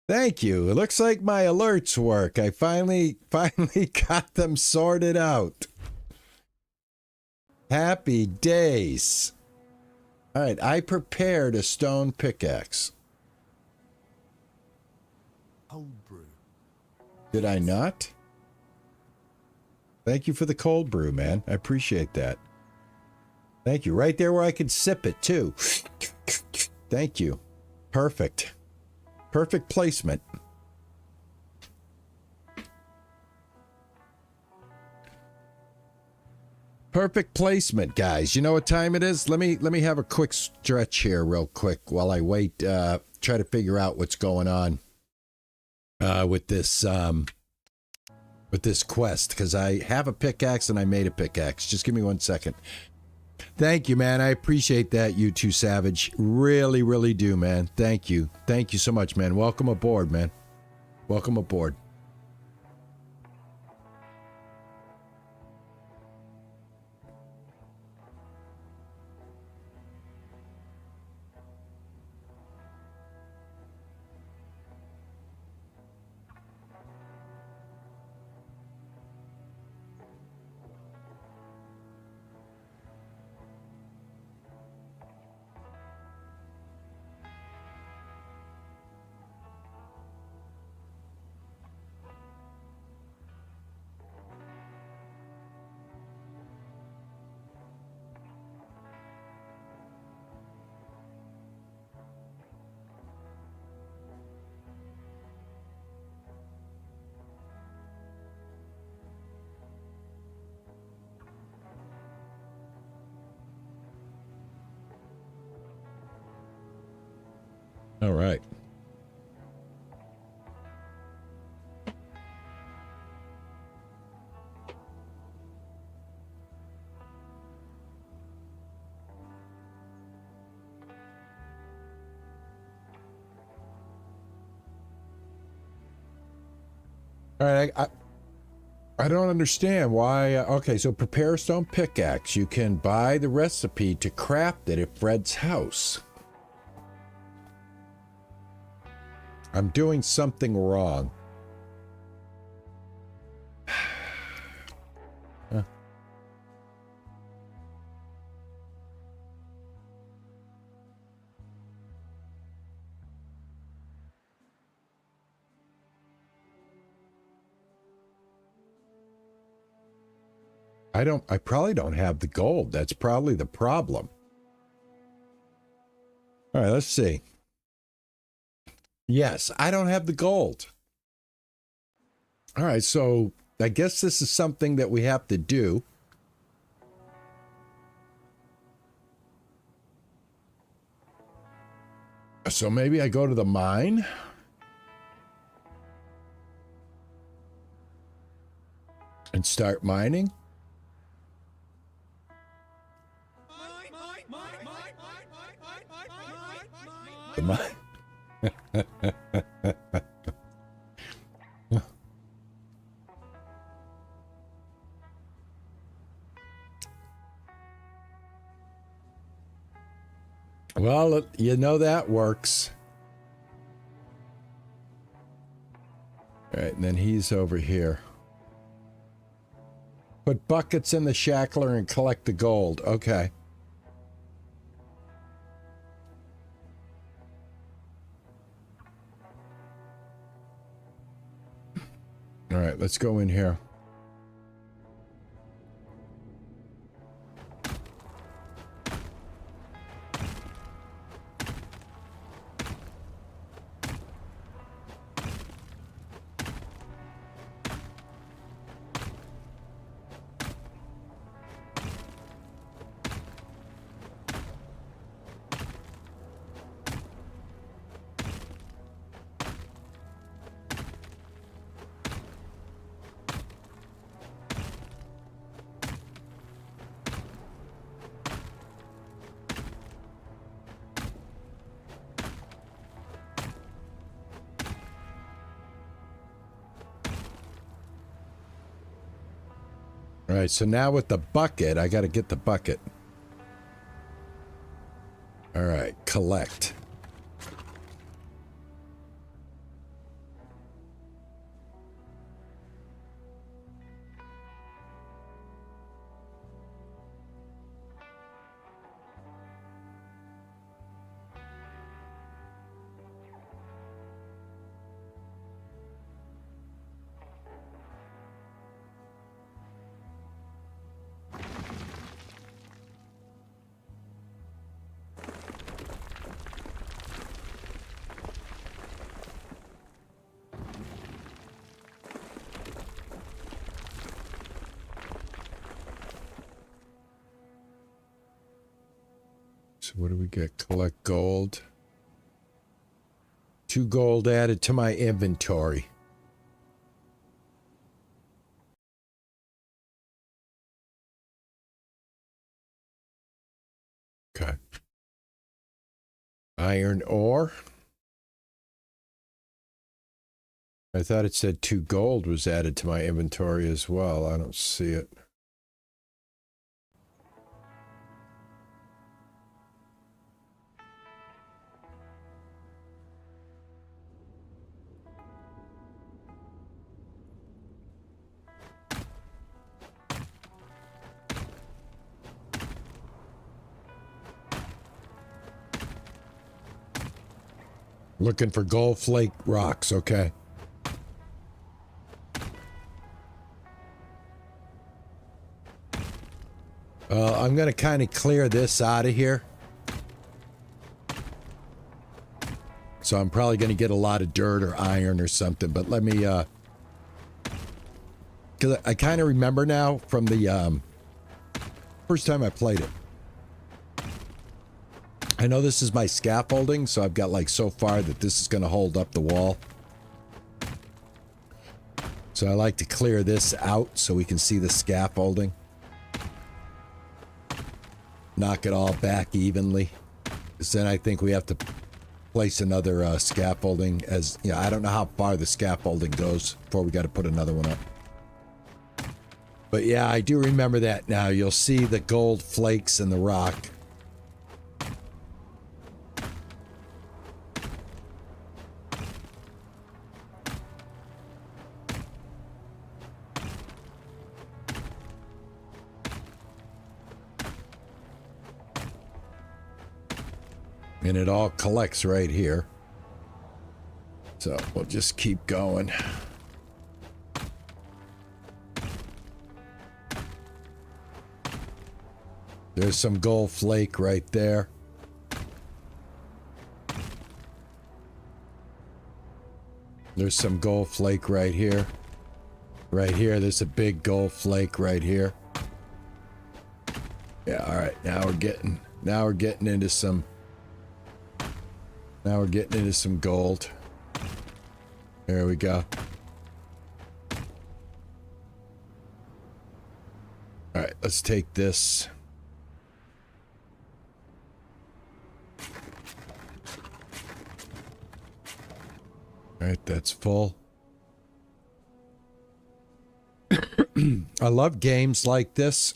Thank you. It looks like my alerts work. I finally got them sorted out. Happy days. All right, I prepared a stone pickaxe. Cold brew. Did I not? Thank you for the cold brew, man. I appreciate that. Thank you. Right there where I could sip it, too. Thank you. Perfect. Perfect placement. Perfect placement, guys. You know what time it is? Let me have a quick stretch here real quick while I wait, try to figure out what's going on with this quest, because I have a pickaxe and I made a pickaxe. Just give me 1 second. Thank you, man. I appreciate that, you two, Savage. Really, really do, man. Thank you. Thank you so much, man. Welcome aboard, man. Welcome aboard. All right. All right, I don't understand why. Okay, so prepare a stone pickaxe. You can buy the recipe to craft it at Fred's house. I'm doing something wrong. Huh. I probably don't have the gold. That's probably the problem. All right, let's see. Yes, I don't have the gold. All right, so I guess this is something that we have to do. So maybe I go to the mine. And start mining. The mine. Well, you know that works. All right, and then he's over here. Put buckets in the shackler and collect the gold. Okay. All right, let's go in here. All right, so now with the bucket, I got to get the bucket. All right, collect. So what do we get? Collect gold. 2 gold added to my inventory. Okay. Iron ore. I thought it said 2 gold was added to my inventory as well. I don't see it. Looking for gold flake rocks, okay. I'm going to kind of clear this out of here. So I'm probably going to get a lot of dirt or iron or something, but let me, because I kind of remember now from the first time I played it. I know this is my scaffolding, so I've got like so far that this is going to hold up the wall. So I like to clear this out so we can see the scaffolding. Knock it all back evenly. Because then I think we have to place another scaffolding as, you know, I don't know how far the scaffolding goes before we got to put another one up. But yeah, I do remember that now. You'll see the gold flakes in the rock. And it all collects right here. So we'll just keep going. There's some gold flake right there. There's some gold flake right here. Right here, there's a big gold flake right here. Yeah, all right. Now we're getting into some gold. There we go. All right, let's take this. All right, that's full. I love games like this.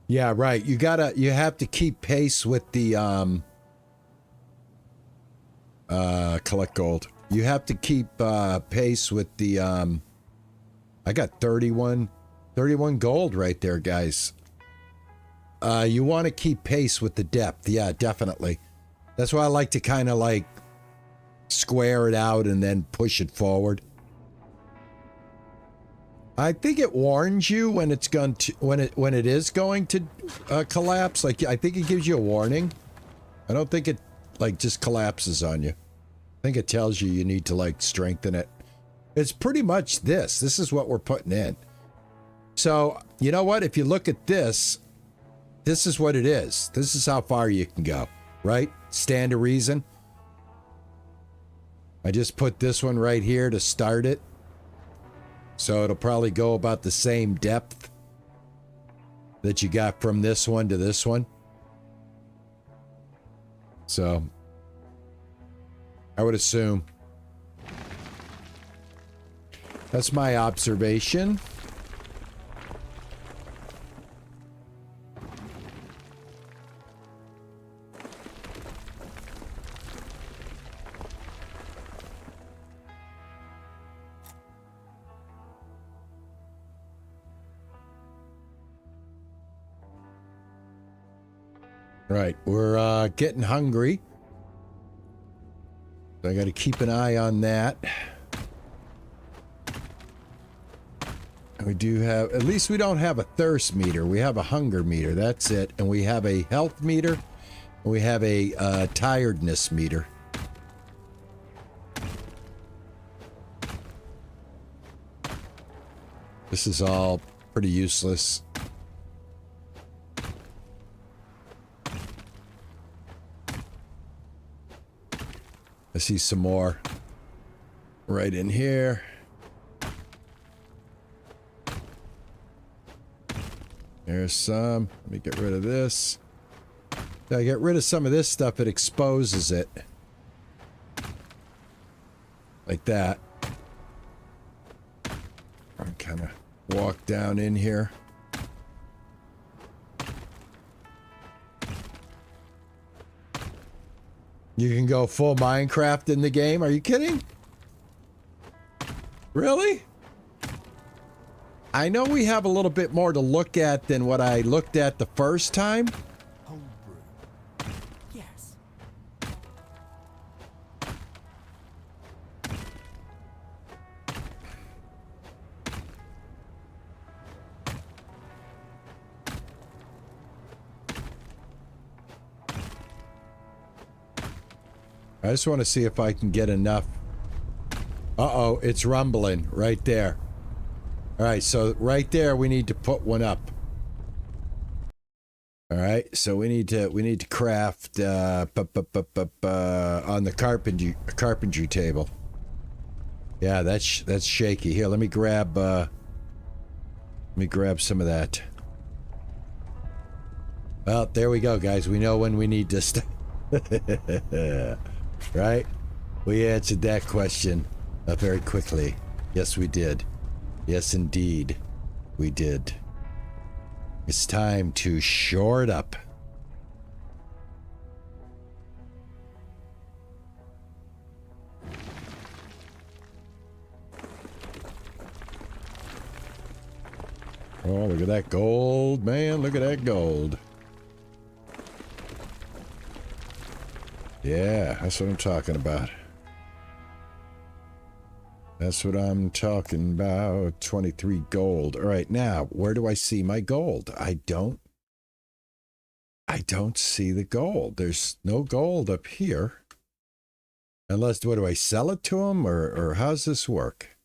Yeah, right. You have to keep pace with the collect gold. You have to keep pace with the I got 31 gold right there, guys. You want to keep pace with the depth. Yeah, definitely. That's why I like to kind of like square it out and then push it forward. I think it warns you when it's going to when it is going to collapse. Like, I think it gives you a warning. I don't think it like just collapses on you. I think it tells you you need to like strengthen it. It's pretty much this. This is what we're putting in. So, you know what? If you look at this, this is what it is. This is how far you can go, right? Stand to reason. I just put this one right here to start it. So it'll probably go about the same depth that you got from this one to this one. So I would assume. That's my observation. Right, we're getting hungry. So I got to keep an eye on that. And we do have, at least we don't have a thirst meter. We have a hunger meter, that's it. And we have a health meter. And we have a tiredness meter. This is all pretty useless. I see some more right in here. There's some. Let me get rid of this. If I get rid of some of this stuff, it exposes it. Like that. I'll kind of walk down in here. You can go full Minecraft in the game? Are you kidding? Really? I know we have a little bit more to look at than what I looked at the first time. Homebrew. Yes. I just want to see if I can get enough. Uh-oh, it's rumbling right there. All right, so right there we need to put one up. All right, so we need to craft on the carpentry table. Yeah, that's shaky. Here, let me grab some of that. Well, there we go, guys. We know when we need to right? We answered that question very quickly. Yes, we did. Yes, indeed, we did. It's time to shore it up. Oh, look at that gold, man. Look at that gold. Yeah, that's what I'm talking about. That's what I'm talking about. 23 gold. All right, now, where do I see my gold? I don't see the gold. There's no gold up here. Unless, what do I sell it to him, or how's this work?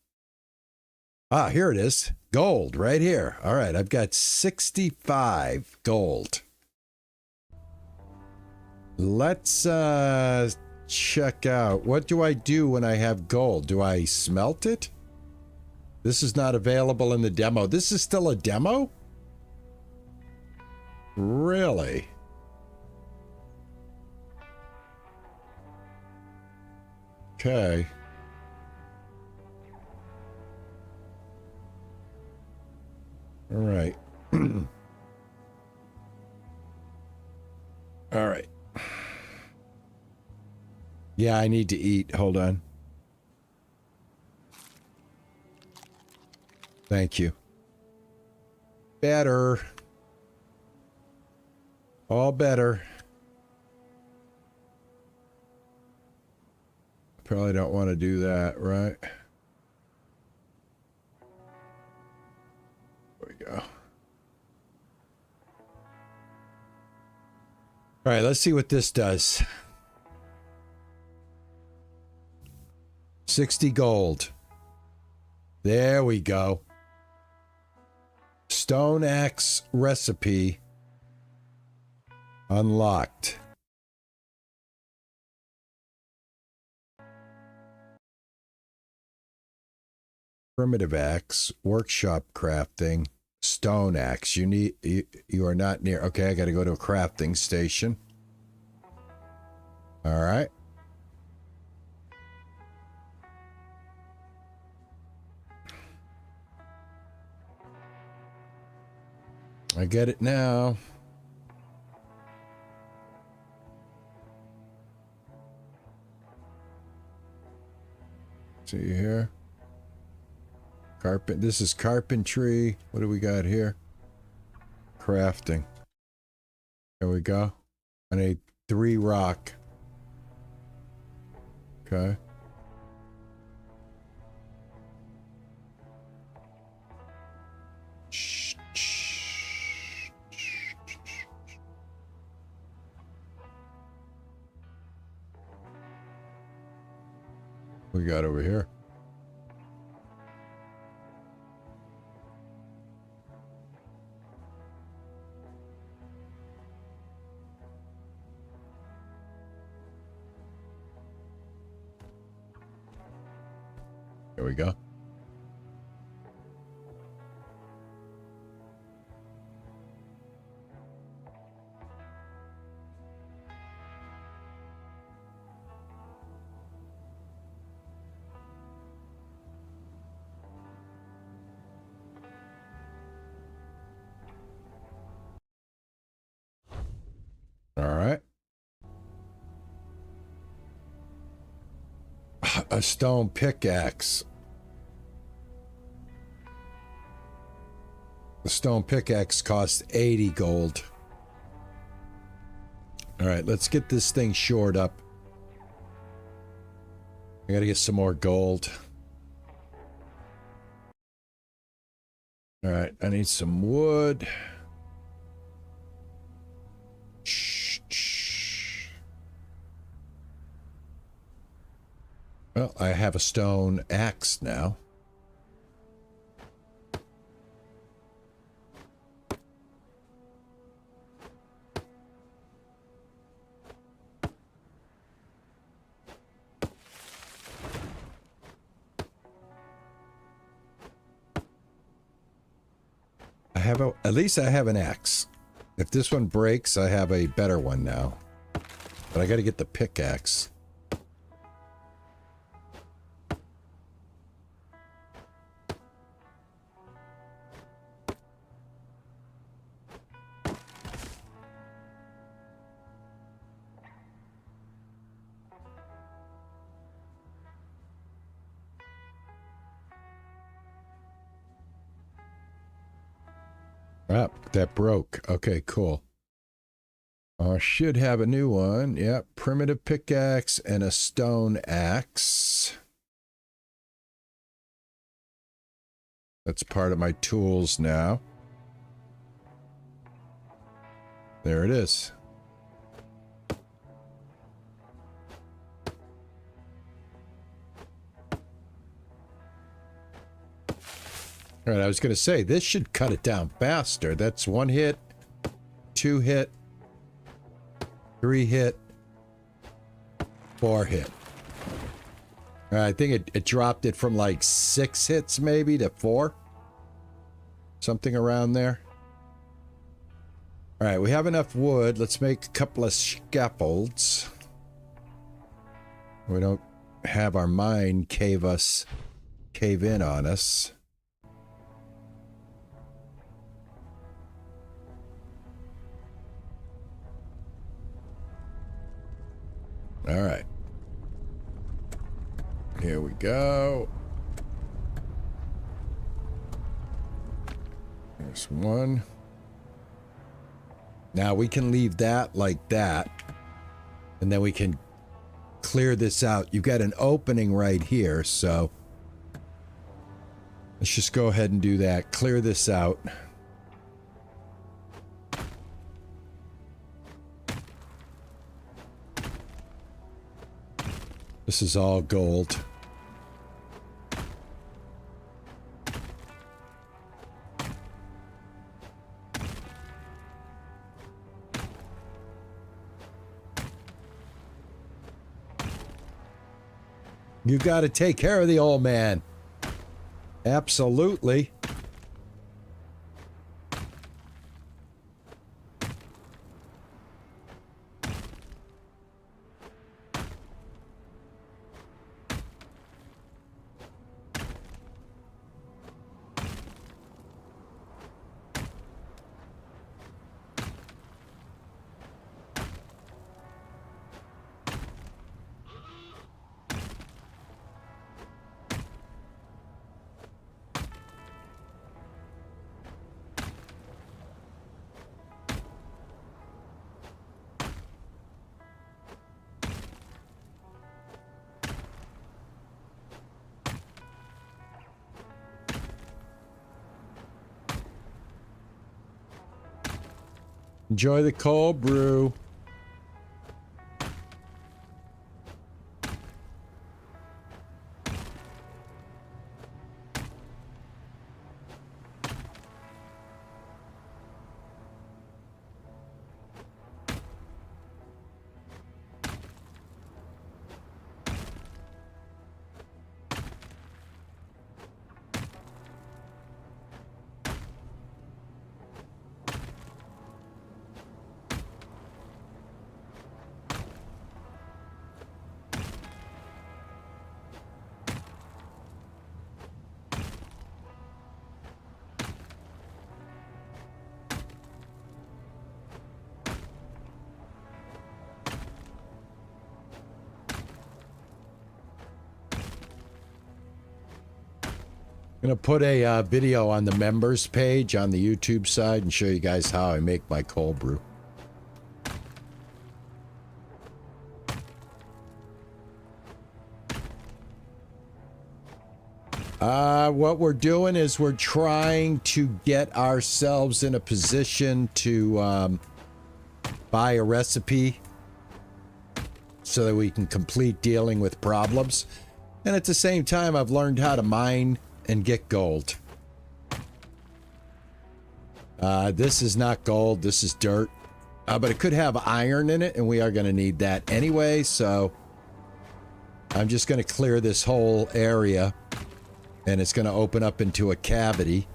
Ah, here it is. Gold, right here. All right, I've got 65 gold. Let's check out. What do I do when I have gold? Do I smelt it? This is not available in the demo. This is still a demo? Really? Okay. All right. All right. Yeah, I need to eat. Hold on. Thank you. Better. All better. Probably don't want to do that, right? There we go. All right, let's see what this does. 60 gold. There we go. Stone axe recipe unlocked. Primitive axe, workshop crafting, stone axe. You are not near. Okay, I got to go to a crafting station. All right. I get it now. See here. This is carpentry. What do we got here? Crafting. There we go. I need 3 rock. Okay. We got over here. There we go. All right. A stone pickaxe. The stone pickaxe costs 80 gold. All right, let's get this thing shored up. I gotta get some more gold. All right, I need some wood. Well, I have a stone axe now. At least I have an axe. If this one breaks, I have a better one now. But I got to get the pickaxe. Ah, that broke. Okay, cool. Should have a new one. Yep, primitive pickaxe and a stone axe. That's part of my tools now. There it is. All right, I was going to say, this should cut it down faster. That's 1 hit, 2 hit, 3 hit, 4 hit. I think it dropped it from like 6 hits maybe to 4. Something around there. All right, we have enough wood. Let's make a couple of scaffolds. We don't have our mine cave in on us. All right. Here we go. There's one. Now we can leave that like that. And then we can clear this out. You've got an opening right here, so let's just go ahead and do that. Clear this out. This is all gold. You got to take care of the old man. Absolutely. Enjoy the cold brew. I'm gonna put a video on the members page on the YouTube side and show you guys how I make my cold brew. What we're doing is we're trying to get ourselves in a position to buy a recipe so that we can complete dealing with problems. And at the same time, I've learned how to mine and get gold. This is not gold. This is dirt. But it could have iron in it, and we are going to need that anyway, so I'm just going to clear this whole area, and it's going to open up into a cavity.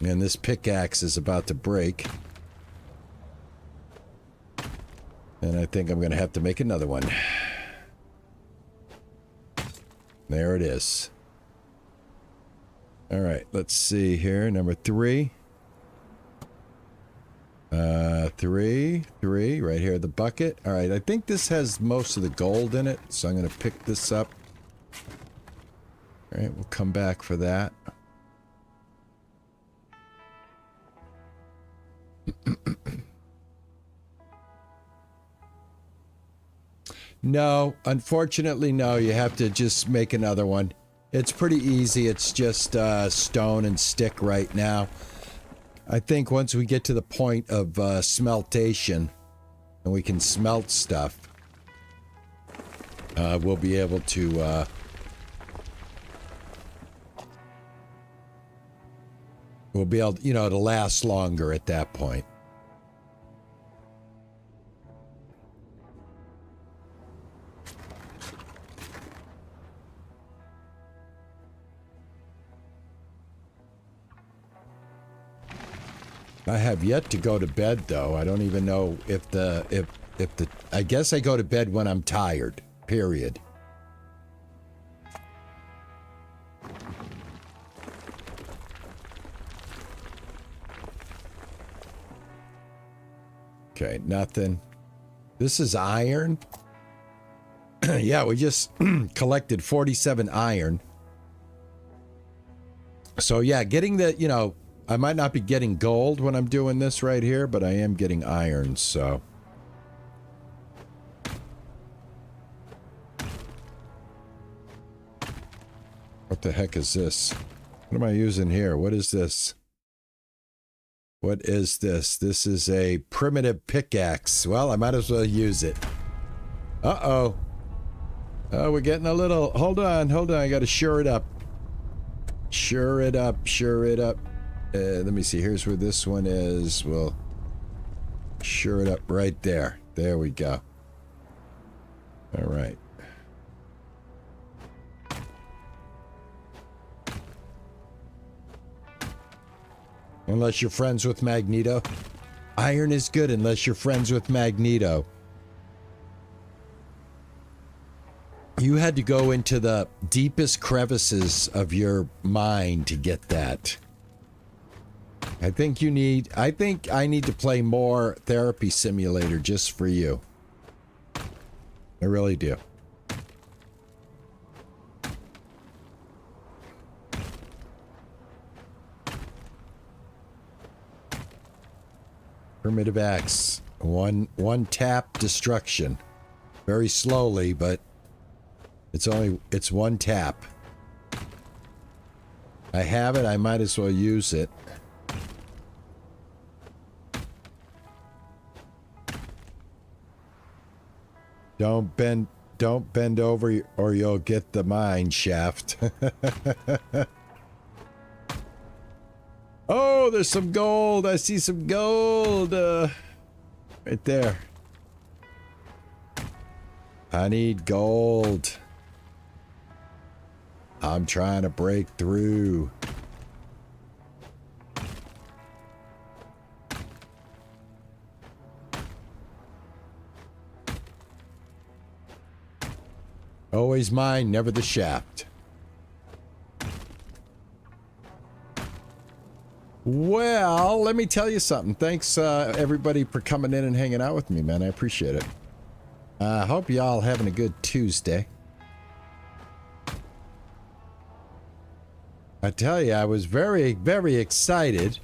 And this pickaxe is about to break. And I think I'm going to have to make another one. There it is. All right, let's see here. Number 3. 3, right here, the bucket. All right, I think this has most of the gold in it, so I'm going to pick this up. All right, we'll come back for that. No, unfortunately, no. You have to just make another one. It's pretty easy. It's just stone and stick right now. I think once we get to the point of smeltation and we can smelt stuff, we'll be able to we'll be able, you know, to last longer at that point. I have yet to go to bed, though. I don't even know if the I guess I go to bed when I'm tired. Period. Okay, nothing. This is iron. Yeah, we just collected 47 iron. So yeah, getting the, you know, I might not be getting gold when I'm doing this right here, but I am getting iron, so. What the heck is this? What am I using here? What is this? What is this? This is a primitive pickaxe. Well, I might as well use it. Uh-oh. Oh, we're getting a little... Hold on. I gotta sure it up. Sure it up. Let me see. Here's where this one is. We'll sure it up right there. There we go. All right. Unless you're friends with Magneto. Iron is good unless you're friends with Magneto. You had to go into the deepest crevices of your mind to get that. I think I need to play more Therapy Simulator just for you. I really do. Primitive axe. One tap destruction. Very slowly, but it's one tap. I have it, I might as well use it. Don't bend over or you'll get the mine shaft. Oh, there's some gold. I see some gold. Right there. I need gold. I'm trying to break through. Always mine, never the shaft. Well, let me tell you something. Thanks, everybody, for coming in and hanging out with me, man. I appreciate it. I hope y'all having a good Tuesday. I tell you, I was very, very excited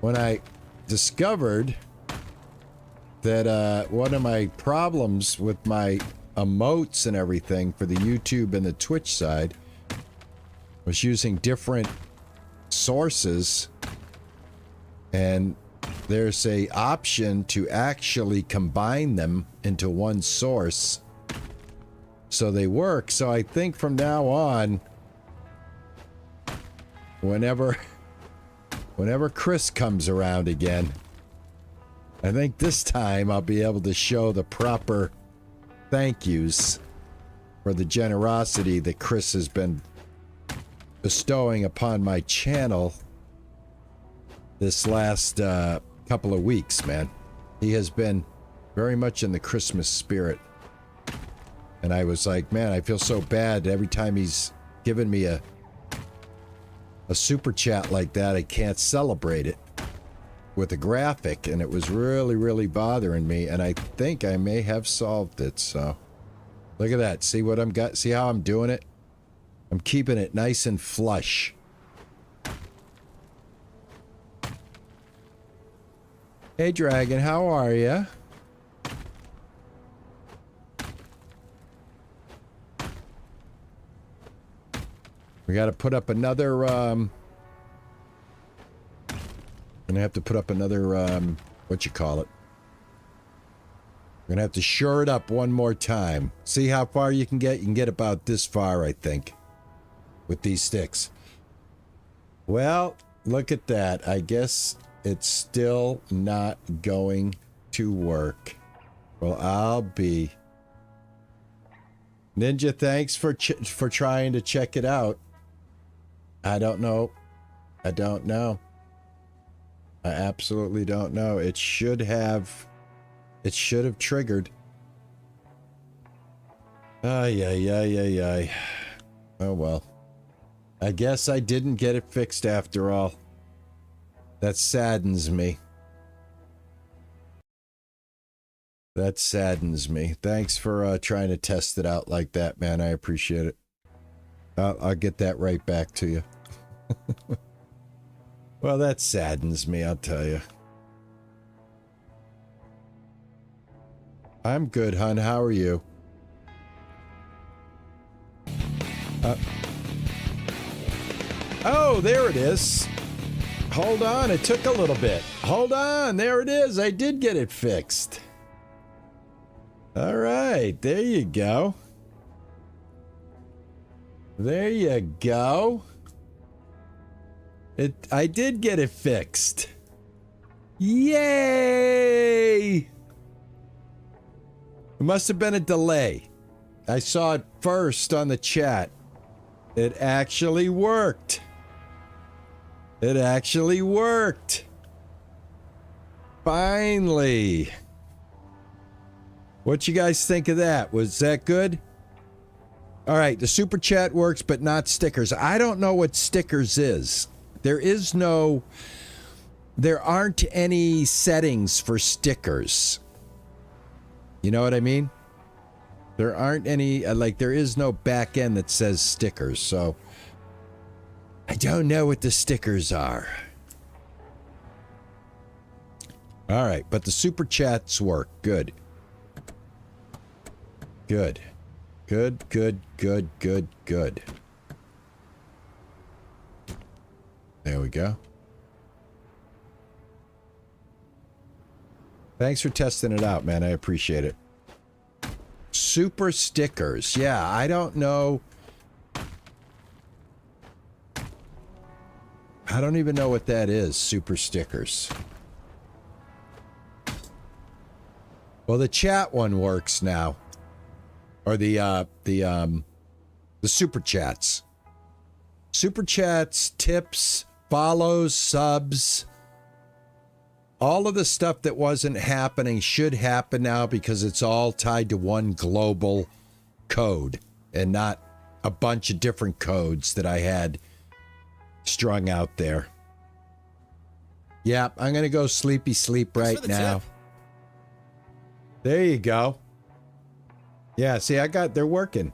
when I discovered that one of my problems with my emotes and everything for the YouTube and the Twitch side was using different sources, and there's a option to actually combine them into one source so they work. So I think from now on, whenever Chris comes around again, I think this time I'll be able to show the proper thank yous for the generosity that Chris has been bestowing upon my channel this last couple of weeks, man. He has been very much in the Christmas spirit. And I was like, man, I feel so bad every time he's given me a super chat like that. I can't celebrate it with a graphic, and it was really, really bothering me, and I think I may have solved it. So look at that. See what I'm got? See how I'm doing it? I'm keeping it nice and flush. Hey, Dragon, how are ya? We got to put up another, gonna have to put up another, what you call it? We're gonna have to shore it up one more time. See how far you can get? You can get about this far, I think, with these sticks. Well, look at that. I guess it's still not going to work. Well, I'll be... Ninja, thanks for trying to check it out. I don't know. I don't know. I absolutely don't know. It should have triggered. Ay, ay, ay, ay, ay. Oh, well. I guess I didn't get it fixed after all. That saddens me. That saddens me. Thanks for trying to test it out like that, man. I appreciate it. I'll get that right back to you. Well, that saddens me, I'll tell you. I'm good, hon. How are you? Oh, there it is. Hold on, it took a little bit. Hold on, there it is. I did get it fixed. All right, there you go. There you go. I did get it fixed. Yay! It must have been a delay. I saw it first on the chat. It actually worked. It actually worked. Finally. What you guys think of that? Was that good? All right, the super chat works, but not stickers. I don't know what stickers is. There aren't any settings for stickers. You know what I mean? There aren't any, like, there is no back end that says stickers, so I don't know what the stickers are. All right, but the super chats work. Good. Good. Good, good, good, good, good. There we go. Thanks for testing it out, man. I appreciate it. Super stickers. Yeah, I don't know. I don't even know what that is, super stickers. Well, the chat one works now. Or the super chats. Super chats, tips, follows, subs. All of the stuff that wasn't happening should happen now because it's all tied to one global code and not a bunch of different codes that I had strung out there. Yeah, I'm going to go sleepy sleep right now. There you go. Yeah, see, they're working.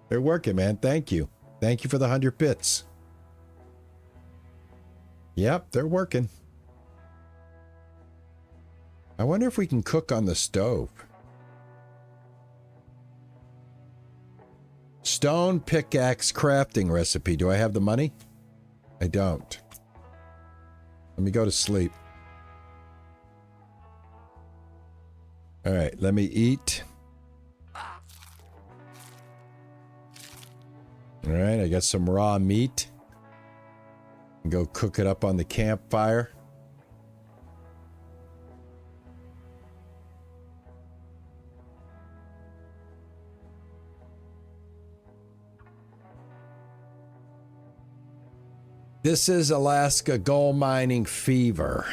They're working, man. Thank you. Thank you for the 100 bits. Yep, they're working. I wonder if we can cook on the stove. Stone pickaxe crafting recipe. Do I have the money? I don't. Let me go to sleep. All right, let me eat. All right, I got some raw meat. Go cook it up on the campfire. This is Alaska gold mining fever.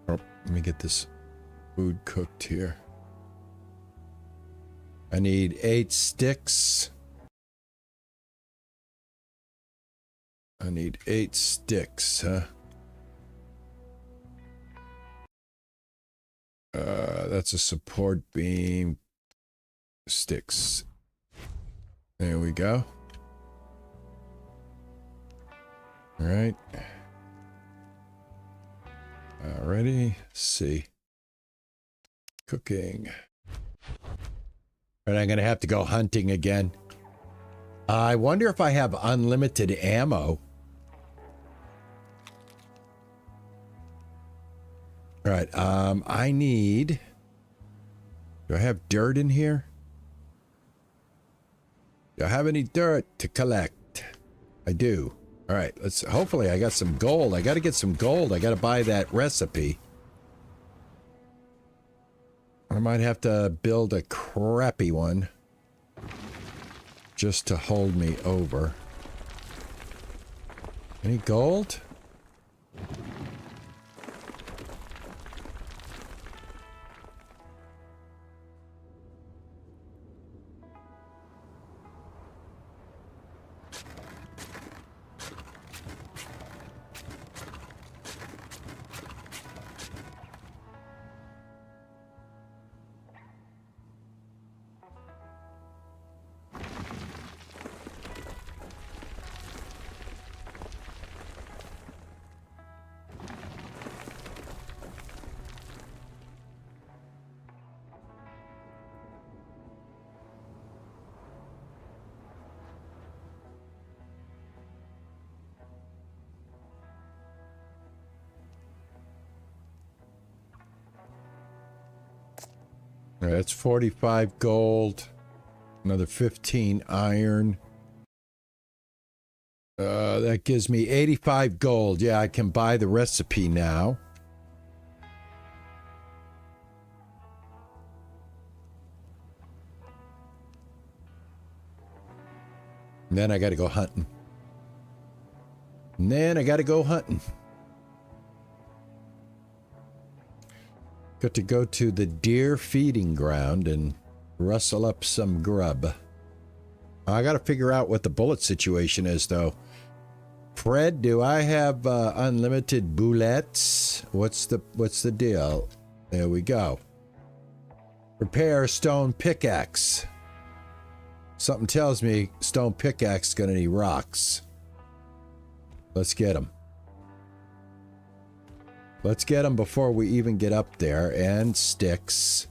Oh, let me get this food cooked here. I need 8 sticks. I need 8 sticks, huh? That's a support beam. Sticks. There we go. All right. Alrighty. See. Cooking. And I'm gonna have to go hunting again. I wonder if I have unlimited ammo. All right, I need... Do I have dirt in here? Do I have any dirt to collect? I do. All right, let's... Hopefully I got some gold. I got to get some gold. I got to buy that recipe. I might have to build a crappy one. Just to hold me over. Any gold? All right, that's 45 gold. Another 15 iron. That gives me 85 gold. Yeah, I can buy the recipe now. And then I got to go hunting. Got to go to the deer feeding ground and rustle up some grub. I got to figure out what the bullet situation is, though. Fred, do I have unlimited bullets? What's the deal? There we go. Repair stone pickaxe. Something tells me stone pickaxe is gonna need rocks. Let's get them. Let's get them before we even get up there. And sticks.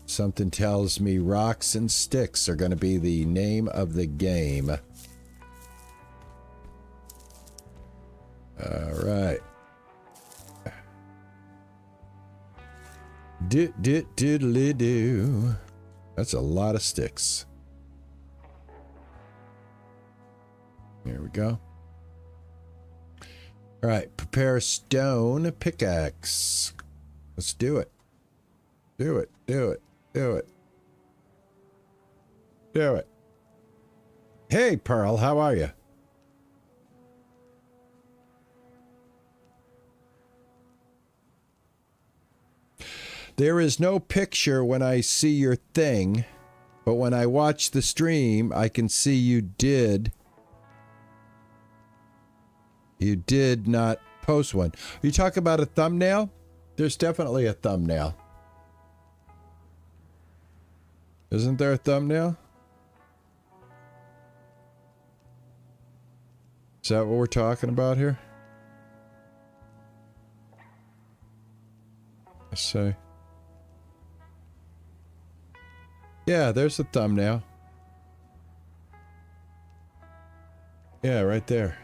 Something tells me rocks and sticks are going to be the name of the game. All right. Do. That's a lot of sticks. Here we go. All right, prepare stone pickaxe. Let's do it. Do it. Hey, Pearl, how are you? There is no picture when I see your thing, but when I watch the stream, I can see you did not post one. You talk about a thumbnail? There's definitely a thumbnail. Isn't there a thumbnail? Is that what we're talking about here? Let's say. Yeah, there's the thumbnail. Yeah, right there.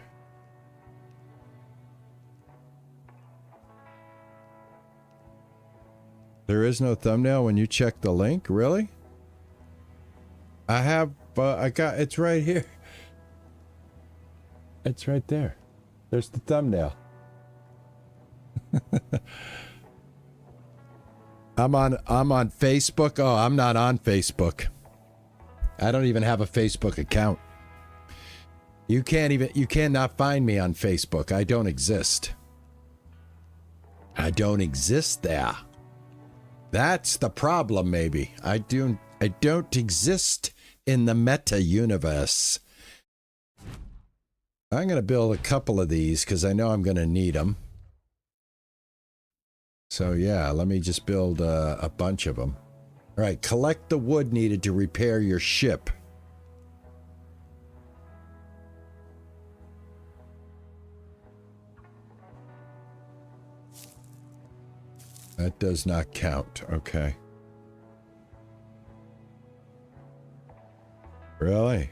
There is no thumbnail when you check the link? Really? I have, it's right here. It's right there. There's the thumbnail. I'm on Facebook. Oh, I'm not on Facebook. I don't even have a Facebook account. You cannot find me on Facebook. I don't exist. I don't exist there. That's the problem, maybe. I don't exist in the meta universe. I'm going to build a couple of these because I know I'm going to need them. So yeah, let me just build a bunch of them. All right, collect the wood needed to repair your ship. That does not count. Okay. Really?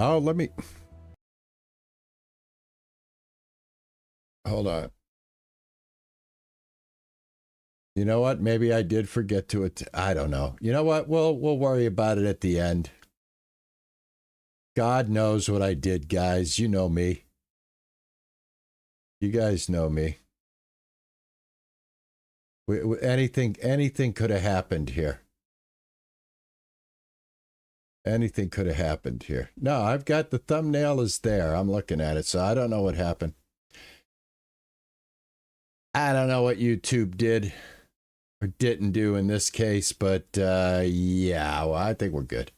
Oh, let me... Hold on. You know what? Maybe I did forget to it. I don't know. You know what? We'll worry about it at the end. God knows what I did, guys. You know me. You guys know me. Anything could have happened here. Anything could have happened here. No, I've got the thumbnail is there. I'm looking at it, so I don't know what happened. I don't know what YouTube did or didn't do in this case, but yeah, well, I think we're good.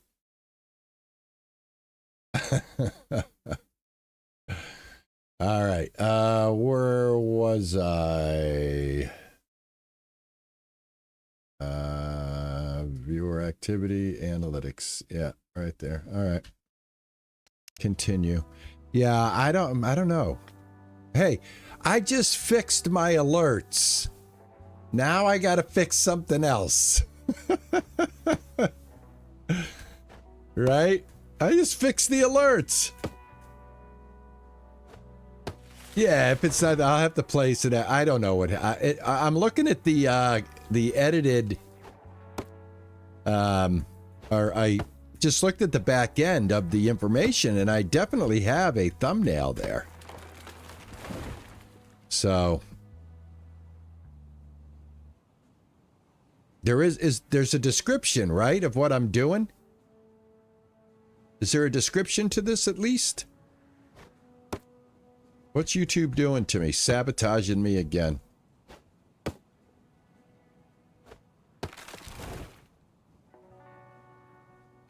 All right. Where was I? Viewer activity analytics. Yeah, right there. All right. Continue. Yeah, I don't know. Hey, I just fixed my alerts. Now I got to fix something else. Right? I just fixed the alerts. Yeah, if it's not, I'll have to place it. I don't know what I'm looking at the edited. Or I just looked at the back end of the information, and I definitely have a thumbnail there. So there's a description, right, of what I'm doing? Is there a description to this at least? What's YouTube doing to me? Sabotaging me again.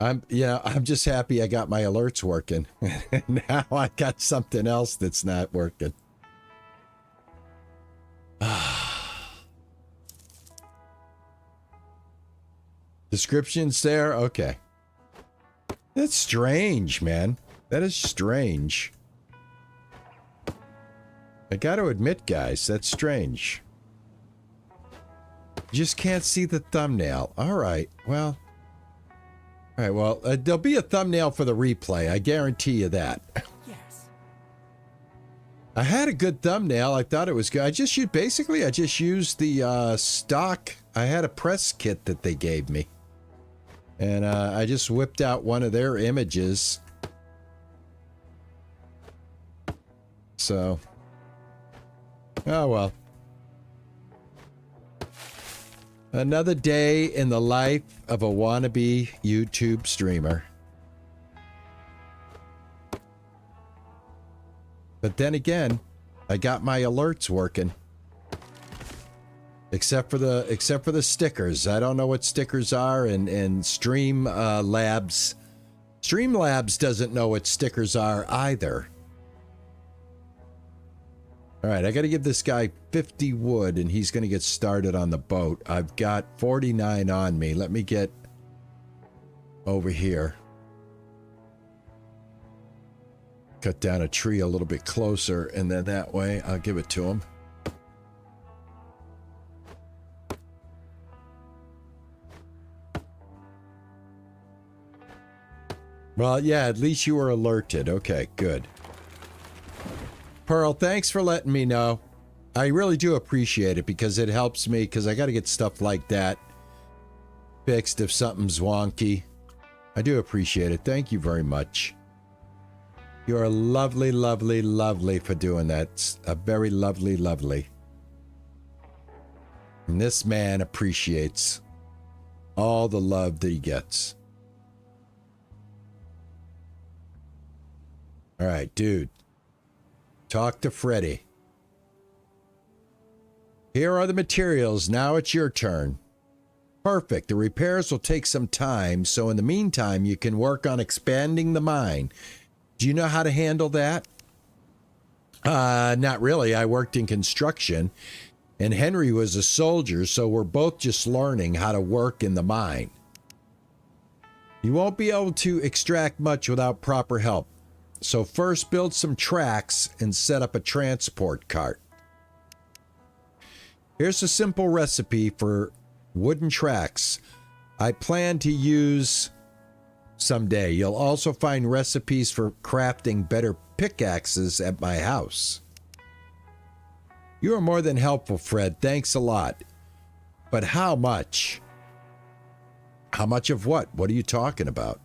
I'm just happy I got my alerts working. Now I got something else that's not working. Descriptions there? Okay. That's strange, man. That is strange. I gotta admit, guys, that's strange. You just can't see the thumbnail. All right, well. All right, well, there'll be a thumbnail for the replay. I guarantee you that. Yes. I had a good thumbnail. I thought it was good. I just used the stock. I had a press kit that they gave me. And I just whipped out one of their images. So... oh, well. Another day in the life of a wannabe YouTube streamer. But then again, I got my alerts working. Except for the stickers. I don't know what stickers are, and Streamlabs. Streamlabs doesn't know what stickers are either. All right, I got to give this guy 50 wood, and he's going to get started on the boat. I've got 49 on me. Let me get over here. Cut down a tree a little bit closer, and then that way I'll give it to him. Well, yeah, at least you were alerted. Okay, good. Pearl, thanks for letting me know. I really do appreciate it because it helps me because I got to get stuff like that fixed if something's wonky. I do appreciate it. Thank you very much. You're lovely, lovely, lovely for doing that. It's a very lovely, lovely. And this man appreciates all the love that he gets. All right, dude. Talk to Freddy. Here are the materials. Now it's your turn. Perfect. The repairs will take some time, so in the meantime, you can work on expanding the mine. Do you know how to handle that? Not really. I worked in construction, and Henry was a soldier, so we're both just learning how to work in the mine. You won't be able to extract much without proper help. So first build some tracks and set up a transport cart. Here's a simple recipe for wooden tracks I plan to use someday. You'll also find recipes for crafting better pickaxes at my house. You are more than helpful, Fred. Thanks a lot. But how much? How much of what? What are you talking about?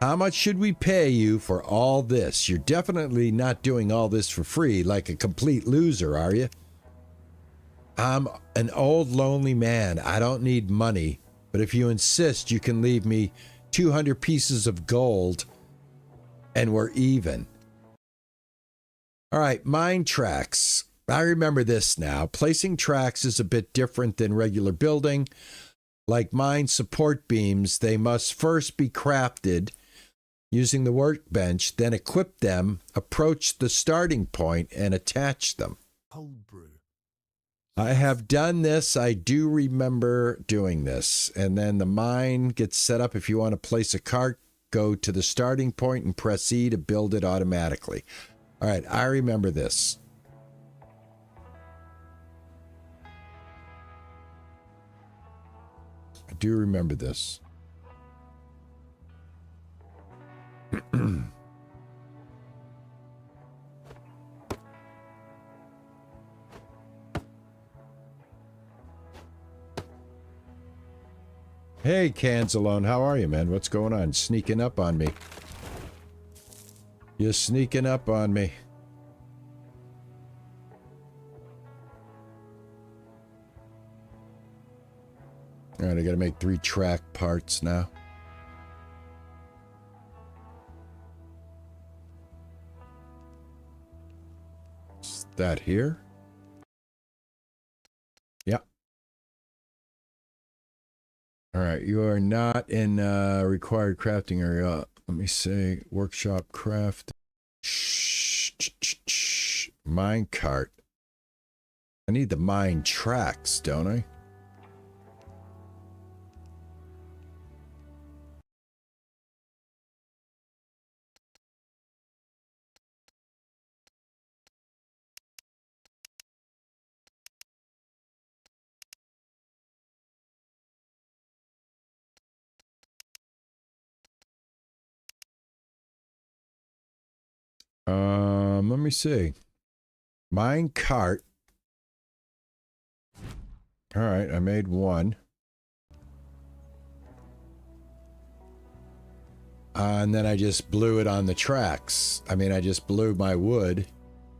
How much should we pay you for all this? You're definitely not doing all this for free like a complete loser, are you? I'm an old, lonely man. I don't need money. But if you insist, you can leave me 200 pieces of gold and we're even. All right, mine tracks. I remember this now. Placing tracks is a bit different than regular building. Like mine support beams, they must first be crafted using the workbench, then equip them, approach the starting point, and attach them. Cold brew. I have done this. I do remember doing this. And then the mine gets set up. If you want to place a cart, go to the starting point and press E to build it automatically. All right, I remember this. I do remember this. Hey, Canzalone, how are you, man? What's going on? Sneaking up on me. You're sneaking up on me. All right, I gotta make 3 track parts now. Is that here? Yeah. All right, you are not in required crafting area. Let me say workshop craft. Mine cart. I need the mine tracks, don't I? Let me see. Mine cart. All right, I made 1. And then I just blew it on the tracks. I mean, I just blew my wood.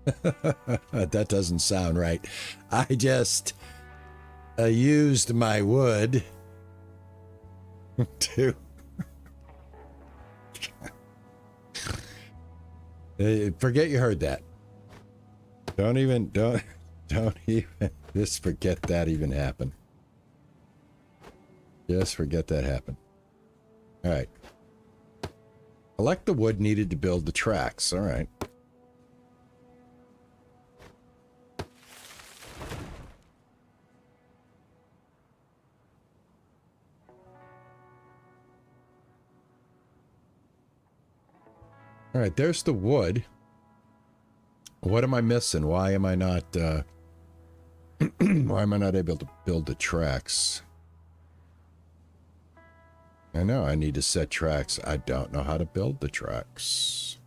That doesn't sound right. I just used my wood to... Forget you heard that. Don't even just forget that even happened. Just forget that happened. All right. Collect the wood needed to build the tracks. All right. All right, there's the wood. What am I missing? Why am I not why am I not able to build the tracks? I know I need to set tracks. I don't know how to build the tracks.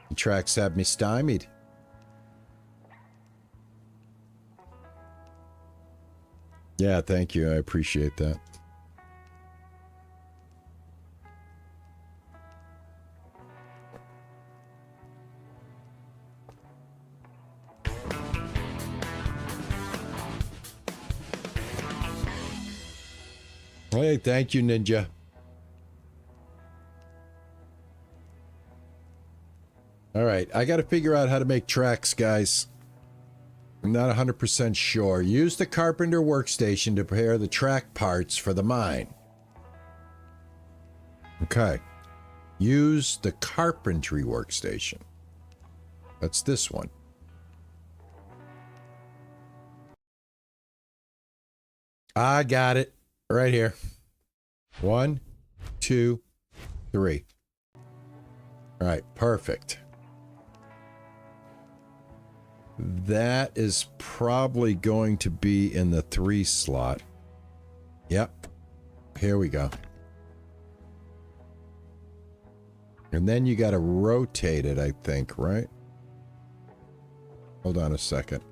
The tracks have me stymied. Yeah, thank you. I appreciate that. Hey, thank you, Ninja. All right, I got to figure out how to make tracks, guys. I'm not 100% sure. Use the carpenter workstation to prepare the track parts for the mine. Okay. Use the carpentry workstation. That's this one. I got it. Right here. 1, 2, 3. All right, perfect. That is probably going to be in the 3 slot. Yep. Here we go. And then you got to rotate it, I think, right? Hold on a second.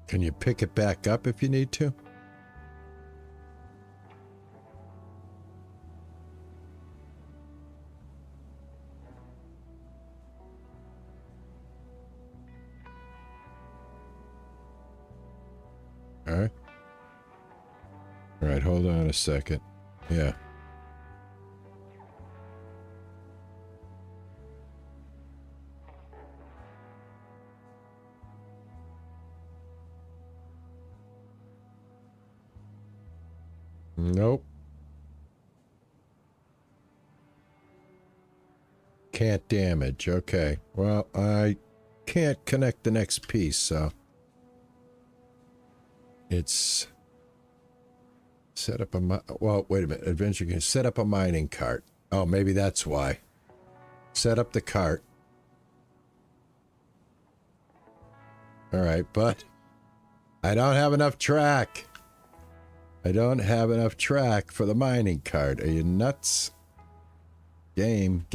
Can you pick it back up if you need to? All right. All right, hold on a second. Yeah. Nope. Can't damage. Okay. Well, I can't connect the next piece, so it's set up a well, wait a minute. Adventure can set up a mining cart. Oh, maybe that's why. Set up the cart. All right, but I don't have enough track. I don't have enough track for the mining cart. Are you nuts? Game.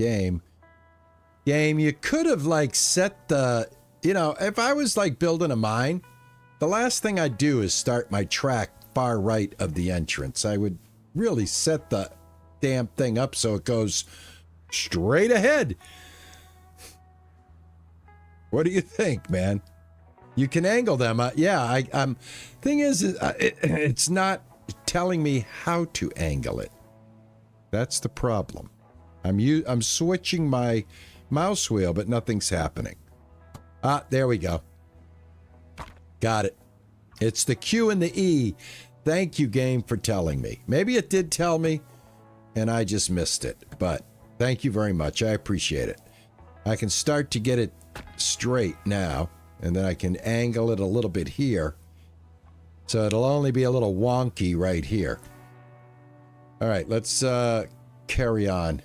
You could have, like, set the... You know, if I was, like, building a mine, the last thing I'd do is start my track far right of the entrance. I would really set the damn thing up so it goes straight ahead. What do you think, man? You can angle them. Yeah, thing is, it's not telling me how to angle it. That's the problem. I'm switching my mouse wheel, but nothing's happening. Ah, there we go. Got it. It's the Q and the E. Thank you, game, for telling me. Maybe it did tell me, and I just missed it. But thank you very much. I appreciate it. I can start to get it straight now, and then I can angle it a little bit here. So it'll only be a little wonky right here. All right, let's carry on.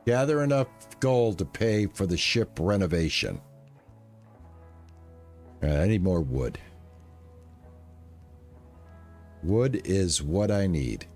Gather enough gold to pay for the ship renovation. All right, I need more wood. Wood is what I need.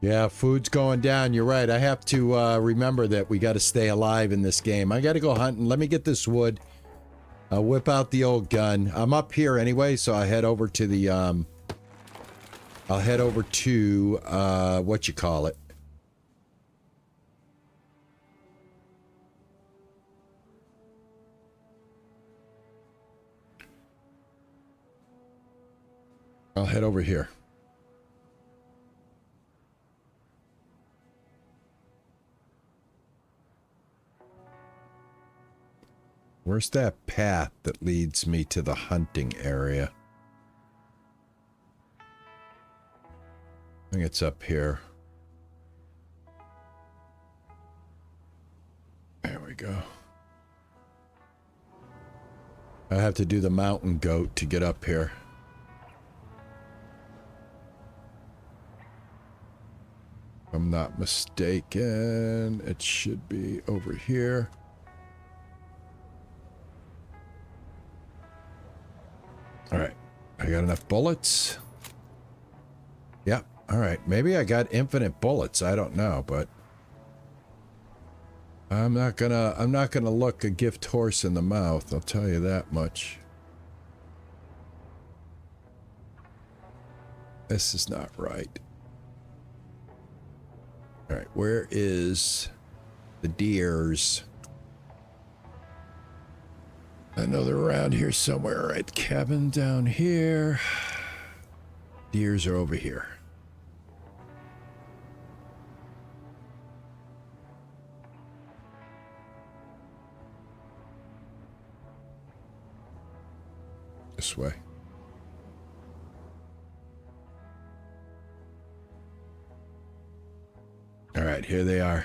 Yeah, food's going down. You're right. I have to remember that we got to stay alive in this game. I got to go hunting. Let me get this wood. I'll whip out the old gun. I'm up here anyway, so I head over to the, I'll head over to, what you call it. I'll head over here. Where's that path that leads me to the hunting area? I think it's up here. There we go. I have to do the mountain goat to get up here. If I'm not mistaken, it should be over here. All right, I got enough bullets. Yep. All right, maybe I got infinite bullets. I don't know, but I'm not gonna look a gift horse in the mouth. I'll tell you that much. This is not right. All right, where is the deers? I know they're around here somewhere, right? Cabin down here. Deers are over here. This way. All right, here they are.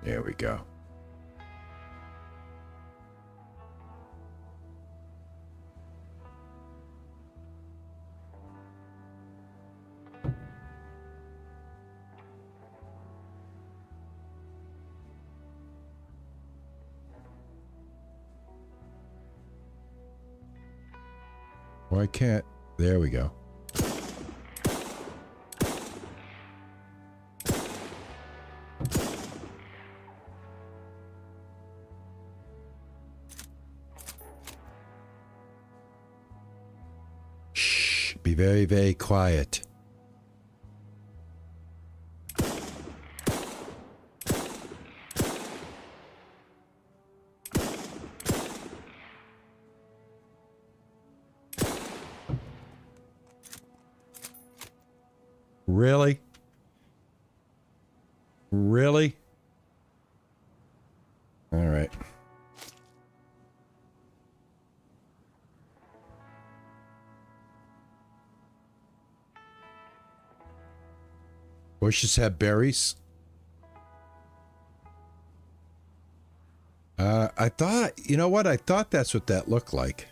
There we go. Why can't... There we go. Shh. Be very, very quiet. Really? Really? All right. Bushes have berries. I thought, you know what? I thought that's what that looked like.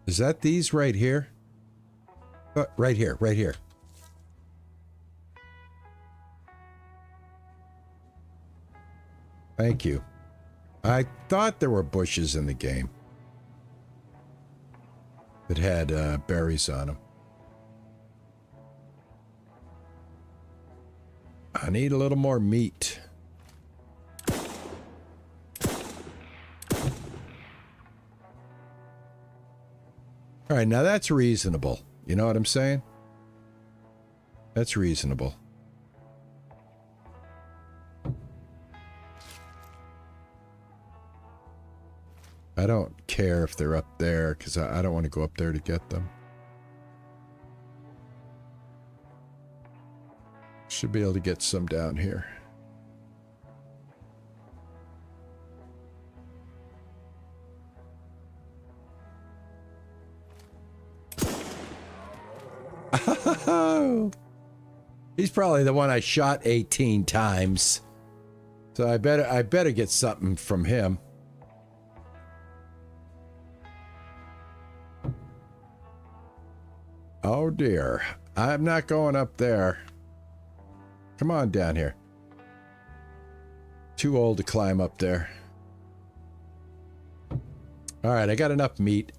Is that these right here? Right here, right here. Thank you. I thought there were bushes in the game that had berries on them. I need a little more meat. All right, now that's reasonable. You know what I'm saying? That's reasonable. I don't care if they're up there, because I don't want to go up there to get them. Should be able to get some down here. He's probably the one I shot 18 times. So I better get something from him. Oh dear. I'm not going up there. Come on down here. Too old to climb up there. All right, I got enough meat.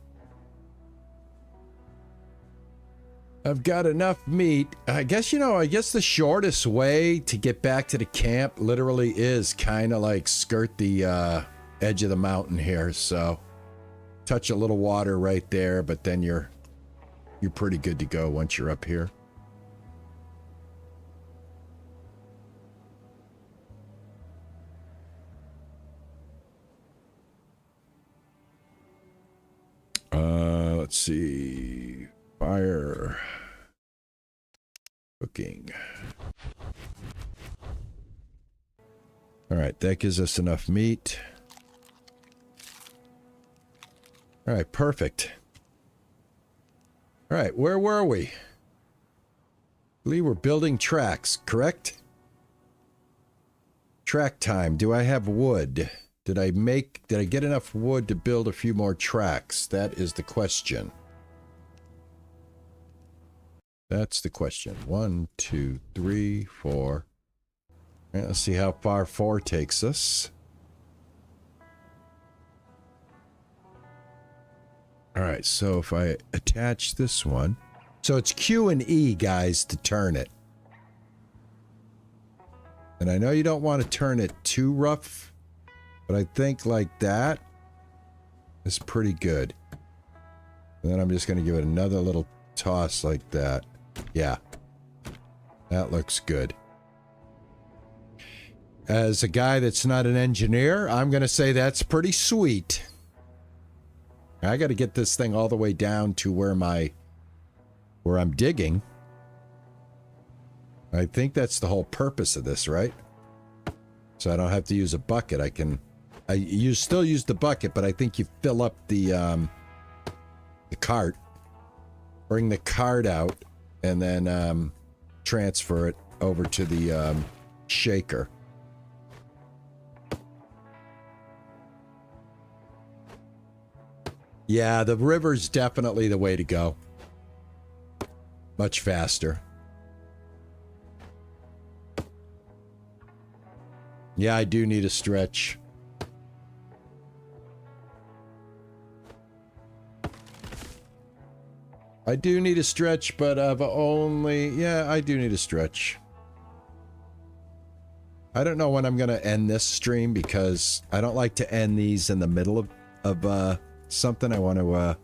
I've got enough meat. I guess, you know, I guess the shortest way to get back to the camp literally is kind of like skirt the edge of the mountain here. So touch a little water right there, but then you're pretty good to go once you're up here. see. Fire. Cooking. All right, that gives us enough meat. All right, perfect. All right, where were we? I believe we're building tracks, correct? Track time. Do I have wood? Did I get enough wood to build a few more tracks? That is the question. That's the question. 1, 2, 3, 4. All right, let's see how far 4 takes us. All right, so if I attach this one. So it's Q and E, guys, to turn it. And I know you don't want to turn it too rough, but I think like that is pretty good. And then I'm just going to give it another little toss like that. Yeah, that looks good. As a guy that's not an engineer, I'm going to say that's pretty sweet. I got to get this thing all the way down to where I'm digging. I think that's the whole purpose of this, right? So I don't have to use a bucket. You still use the bucket, but I think you fill up the cart, bring the cart out, and then transfer it over to the shaker. Yeah, the river's definitely the way to go. Much faster. Yeah, I do need a stretch. I do need a stretch, but I've only... Yeah, I do need a stretch. I don't know when I'm going to end this stream because I don't like to end these in the middle of something. I want to...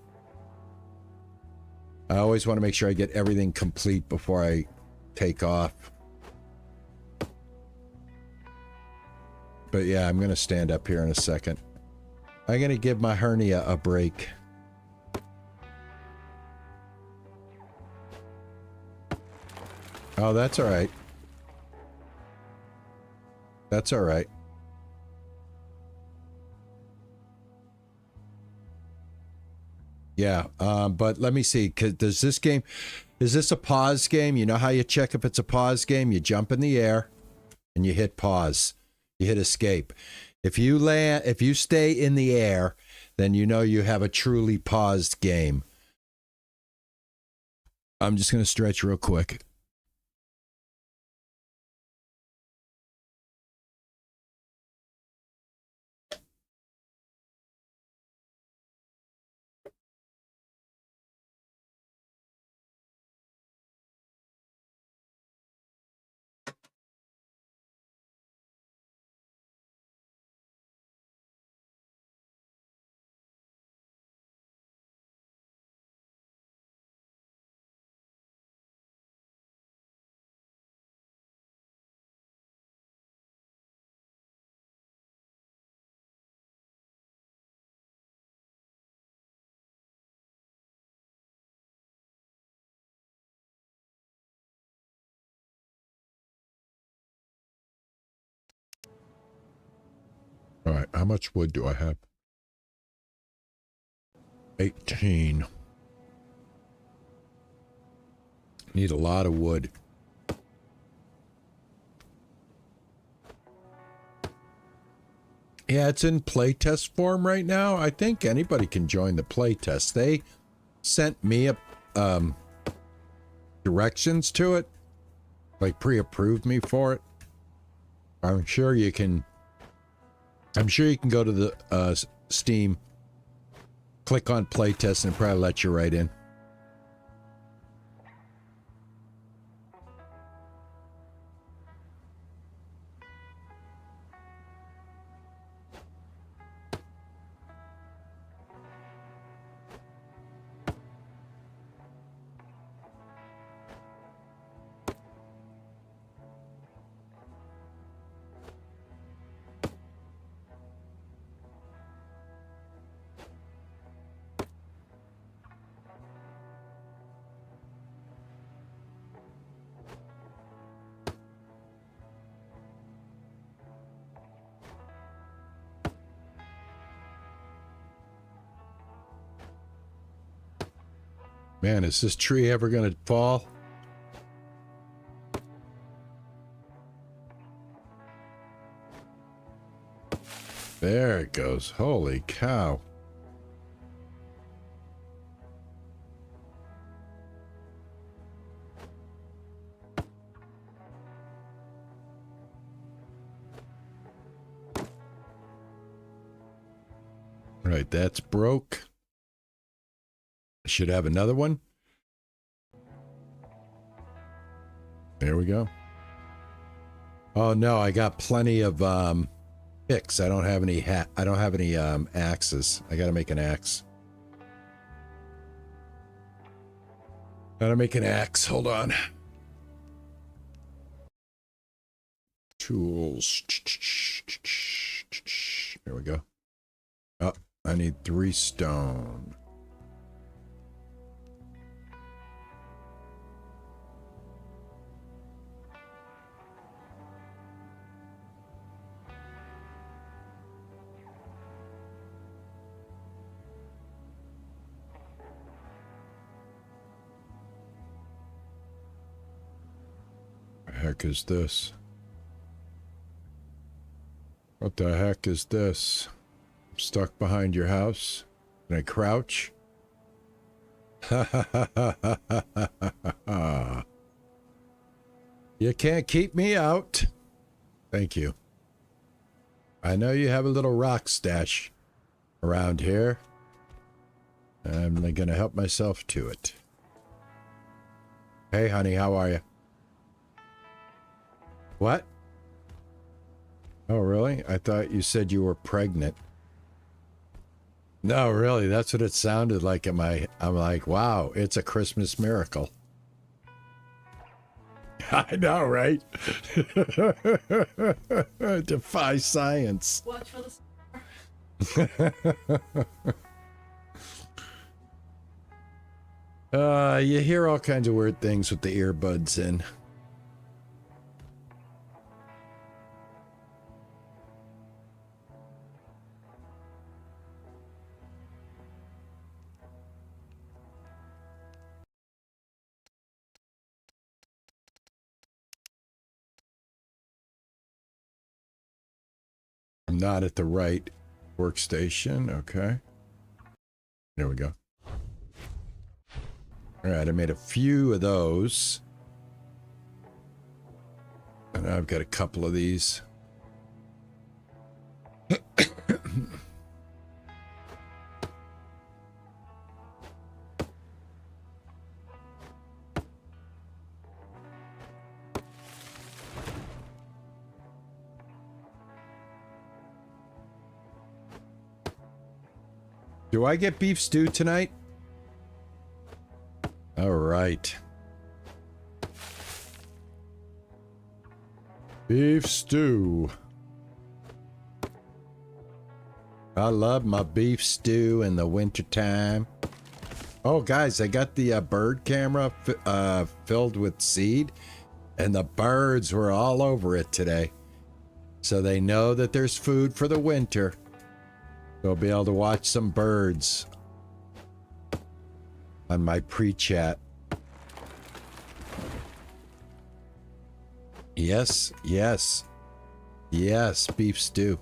I always want to make sure I get everything complete before I take off. But yeah, I'm going to stand up here in a second. I'm going to give my hernia a break. Oh, that's all right. That's all right. Yeah, but let me see. Does this game... Is this a pause game? You know how you check if it's a pause game? You jump in the air and you hit pause. You hit escape. If you stay in the air, then you know you have a truly paused game. I'm just going to stretch real quick. All right, how much wood do I have? 18. Need a lot of wood. Yeah, it's in playtest form right now. I think anybody can join the playtest. They sent me directions to it, like pre-approved me for it. I'm sure you can go to the Steam, click on playtest, and probably let you right in. Man, is this tree ever gonna fall? There it goes. Holy cow. Right, that's broke. I should have another one. There we go. Oh no, I got plenty of picks. I don't have any axes. I gotta make an axe. Gotta make an axe. Hold on. Tools. There we go. Oh, I need 3 stone. The heck is this? What the heck is this? I'm stuck behind your house. Can I crouch? You can't keep me out. Thank you. I know you have a little rock stash around here. I'm gonna help myself to it. Hey, honey, how are you? What? Oh, really? I thought you said you were pregnant. No, really, that's what it sounded like. I'm like, wow, it's a Christmas miracle. I know, right? Defy science. Watch for the You hear all kinds of weird things with the earbuds in. I'm not at the right workstation. Okay. There we go. All right, I made a few of those. And I've got a couple of these. Do I get beef stew tonight? All right. Beef stew. I love my beef stew in the wintertime. Oh, guys, I got the bird camera filled with seed, and the birds were all over it today. So they know that there's food for the winter. They'll be able to watch some birds on my pre-chat. Yes, yes, yes, beef stew.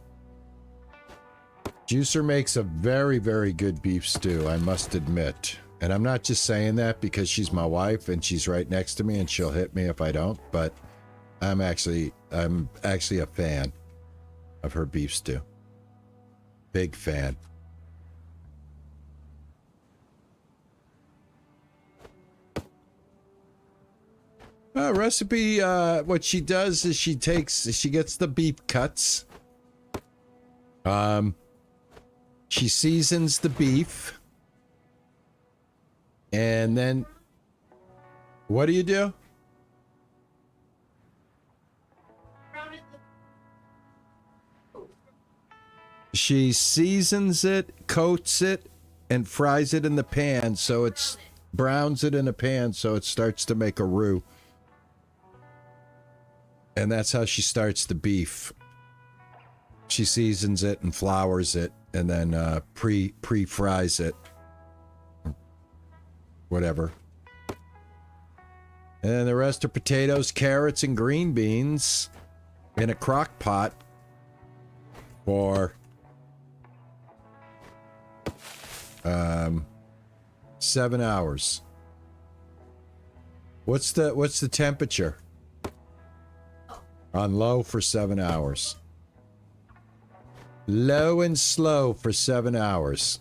Juicer makes a very, very good beef stew, I must admit. And I'm not just saying that because she's my wife and she's right next to me and she'll hit me if I don't, but I'm actually a fan of her beef stew. Big fan. Recipe, what she does is she gets the beef cuts. She seasons the beef. And then, what do you do? She seasons it, coats it, and fries it in the pan, so it's browns it in a pan so it starts to make a roux. And that's how she starts the beef. She seasons it and flours it and then pre-fries it. whatever. And the rest are potatoes, carrots, and green beans in a crock pot for 7 hours. What's the temperature? On low for 7 hours. Low and slow for 7 hours.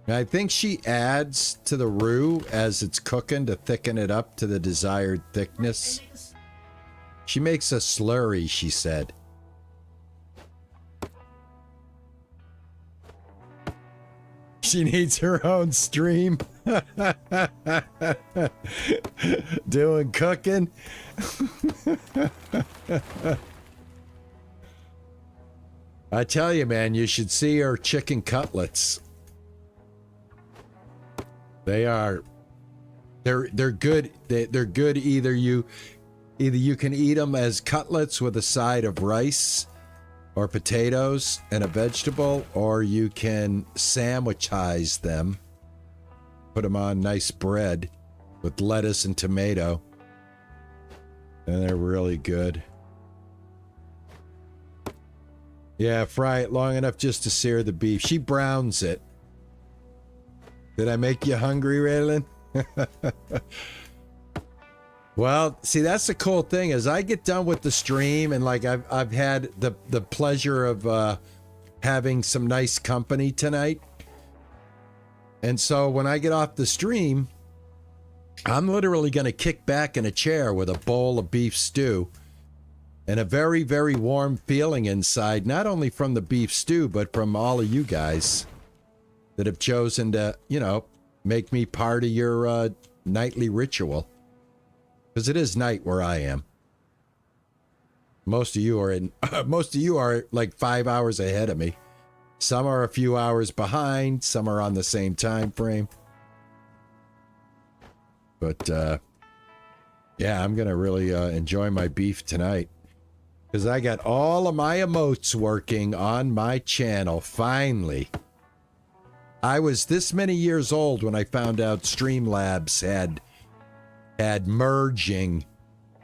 And I think she adds to the roux as it's cooking to thicken it up to the desired thickness. She makes a slurry, she said. She needs her own stream. Doing cooking. I tell you, man, you should see her chicken cutlets. They're good. They're good. Either you can eat them as cutlets with a side of rice or potatoes and a vegetable, or you can sandwichize them, put them on nice bread with lettuce and tomato, and they're really good. Yeah, fry it long enough just to sear the beef. She browns it. Did I make you hungry, Raylan? Well, see, that's the cool thing. As I get done with the stream, and like I've had the pleasure of having some nice company tonight, and so when I get off the stream, I'm literally going to kick back in a chair with a bowl of beef stew and a very, very warm feeling inside, not only from the beef stew, but from all of you guys that have chosen to, make me part of your nightly ritual. Because it is night where I am. Most of you are like 5 hours ahead of me. Some are a few hours behind. Some are on the same time frame. But yeah, I'm gonna really enjoy my beef tonight because I got all of my emotes working on my channel finally. I was this many years old when I found out Streamlabs had merging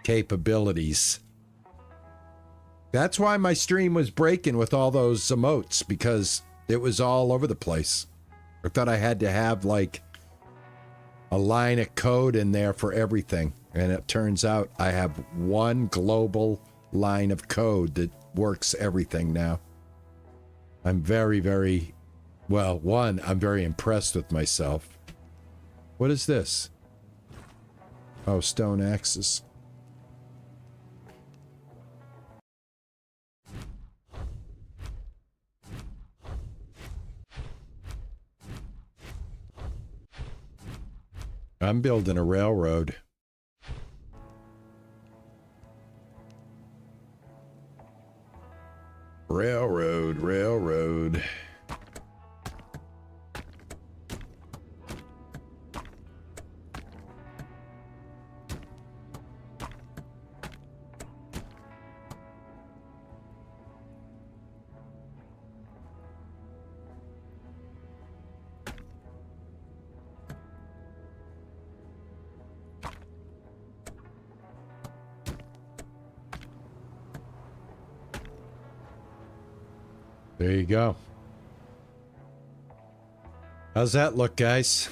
capabilities. That's why my stream was breaking with all those emotes, because it was all over the place. I thought I had to have like a line of code in there for everything. And it turns out I have one global line of code that works everything now. I'm very, very, well, one, I'm very impressed with myself. What is this? Oh, stone axes. I'm building a railroad. Railroad. There you go. How's that look, guys?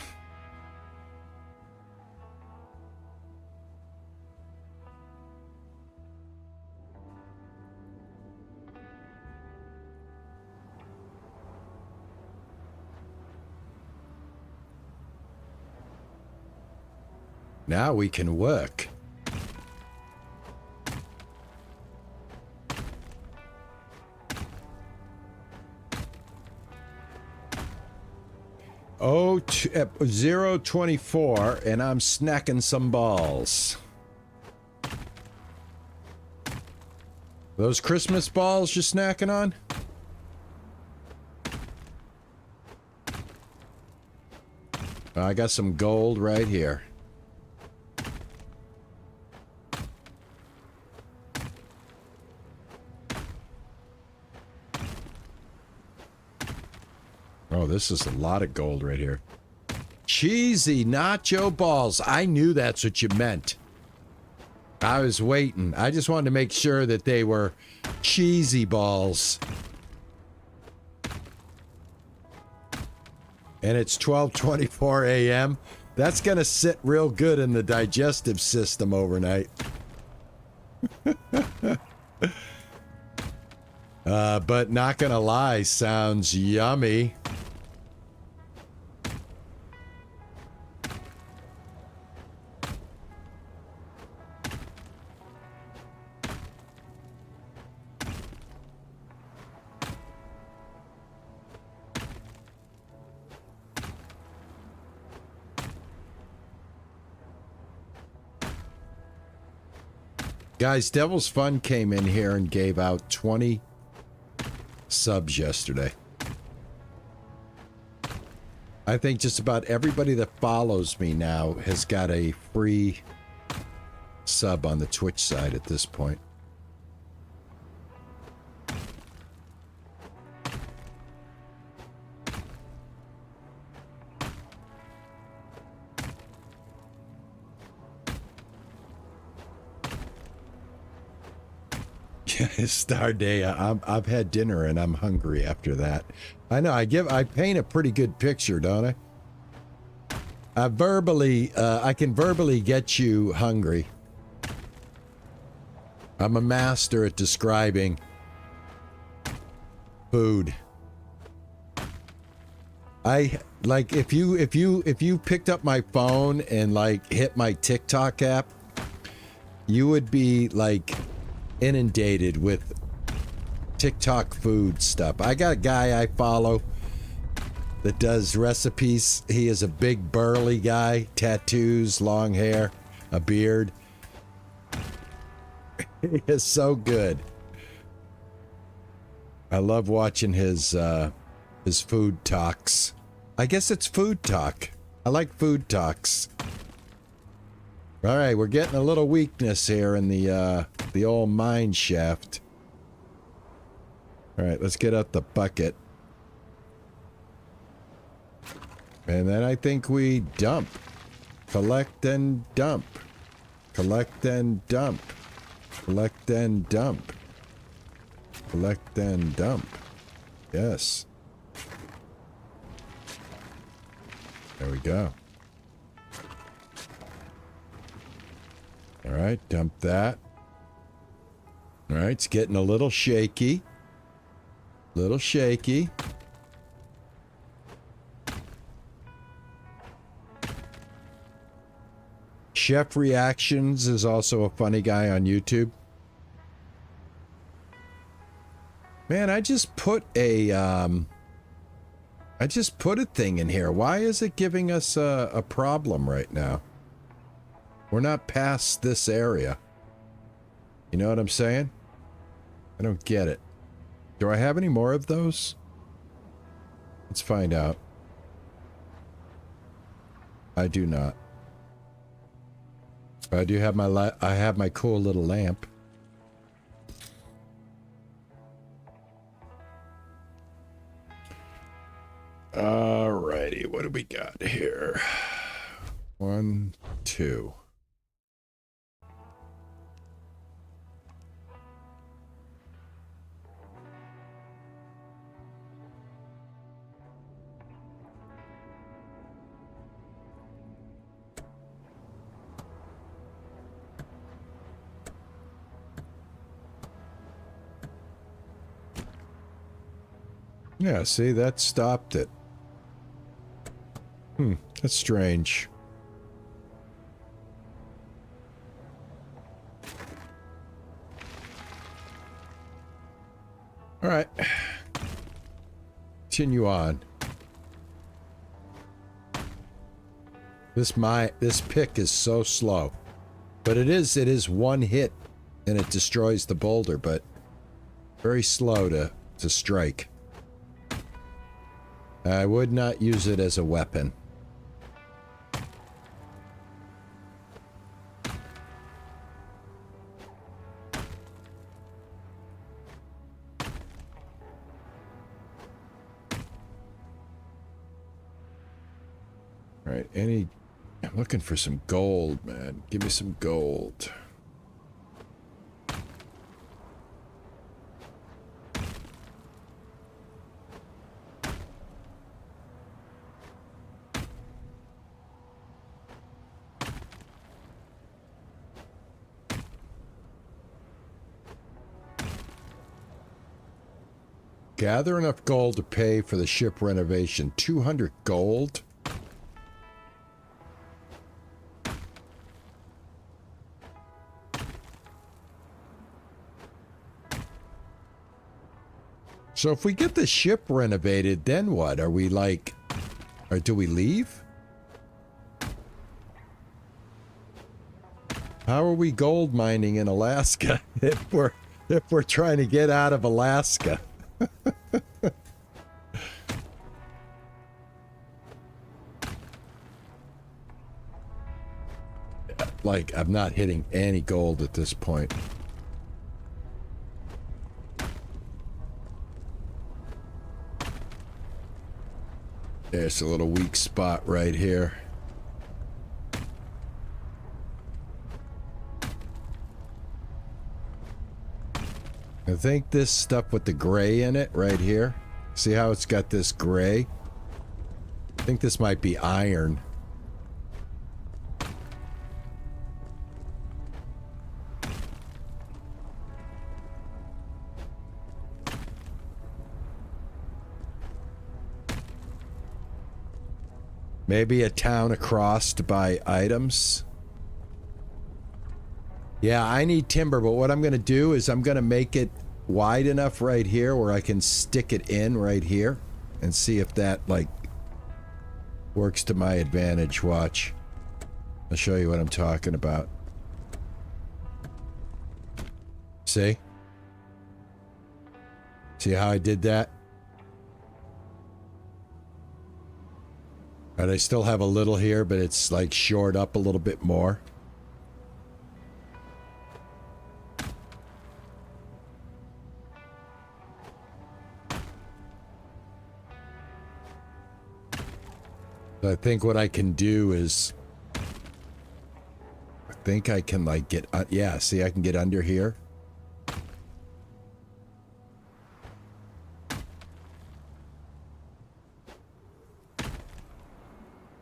Now we can work. Oh, 024, and I'm snacking some balls. Those Christmas balls you're snacking on? I got some gold right here. Oh, this is a lot of gold right here. Cheesy nacho balls. I knew that's what you meant. I was waiting. I just wanted to make sure that they were cheesy balls. And it's 12:24 a.m. That's going to sit real good in the digestive system overnight. But not going to lie, sounds yummy. Guys, Devil's Fun came in here and gave out 20 subs yesterday. I think just about everybody that follows me now has got a free sub on the Twitch side at this point. Star Day. I've had dinner and I'm hungry after that. I know. I paint a pretty good picture, don't I? I can verbally get you hungry. I'm a master at describing food. I like if you picked up my phone and like hit my TikTok app, you would be like inundated with TikTok food stuff. I got a guy I follow that does recipes. He is a big burly guy, tattoos, long hair, a beard. He is so good. I love watching his food talks. I guess it's food talk. I like food talks. All right, we're getting a little weakness here in the old mine shaft. All right, let's get out the bucket. And then I think we dump. Collect and dump. Collect and dump. Collect and dump. Collect and dump. Yes. There we go. All right, dump that. All right, it's getting a little shaky. Little shaky. Chef Reactions is also a funny guy on YouTube. Man, I just put a thing in here. Why is it giving us a problem right now? We're not past this area. You know what I'm saying? I don't get it. Do I have any more of those? Let's find out. I do not. I do have my cool little lamp. Alrighty, what do we got here? 1, 2. Yeah, see, that stopped it. That's strange. All right. Continue on. This pick is so slow. But it is one hit and it destroys the boulder, but very slow to strike. I would not use it as a weapon. All right, I'm looking for some gold, man. Give me some gold. Gather enough gold to pay for the ship renovation. 200 gold? So if we get the ship renovated, then what? Are we like... Or do we leave? How are we gold mining in Alaska if we're trying to get out of Alaska? Like, I'm not hitting any gold at this point. There's a little weak spot right here. I think this stuff with the gray in it right here. See how it's got this gray? I think this might be iron. Maybe a town across to buy items. Yeah, I need timber, but what I'm going to do is I'm going to make it wide enough right here where I can stick it in right here and see if that, like, works to my advantage. Watch. I'll show you what I'm talking about. See? See how I did that? And I still have a little here, but it's like shored up a little bit more. So I think what I can do is... I think I can like get... yeah, see, I can get under here.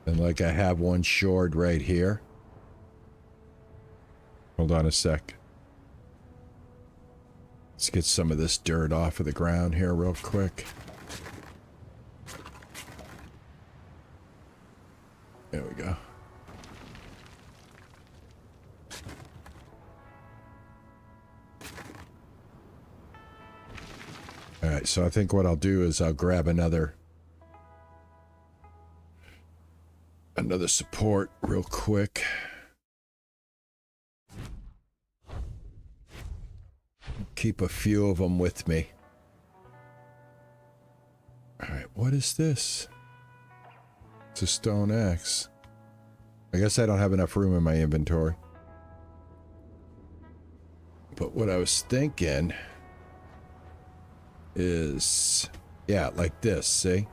And like I have one shored right here. Hold on a sec. Let's get some of this dirt off of the ground here real quick. There we go. Alright, so I think what I'll do is I'll grab another support real quick. Keep a few of them with me. Alright, what is this? It's a stone axe. I guess I don't have enough room in my inventory. But what I was thinking is, yeah, like this, see?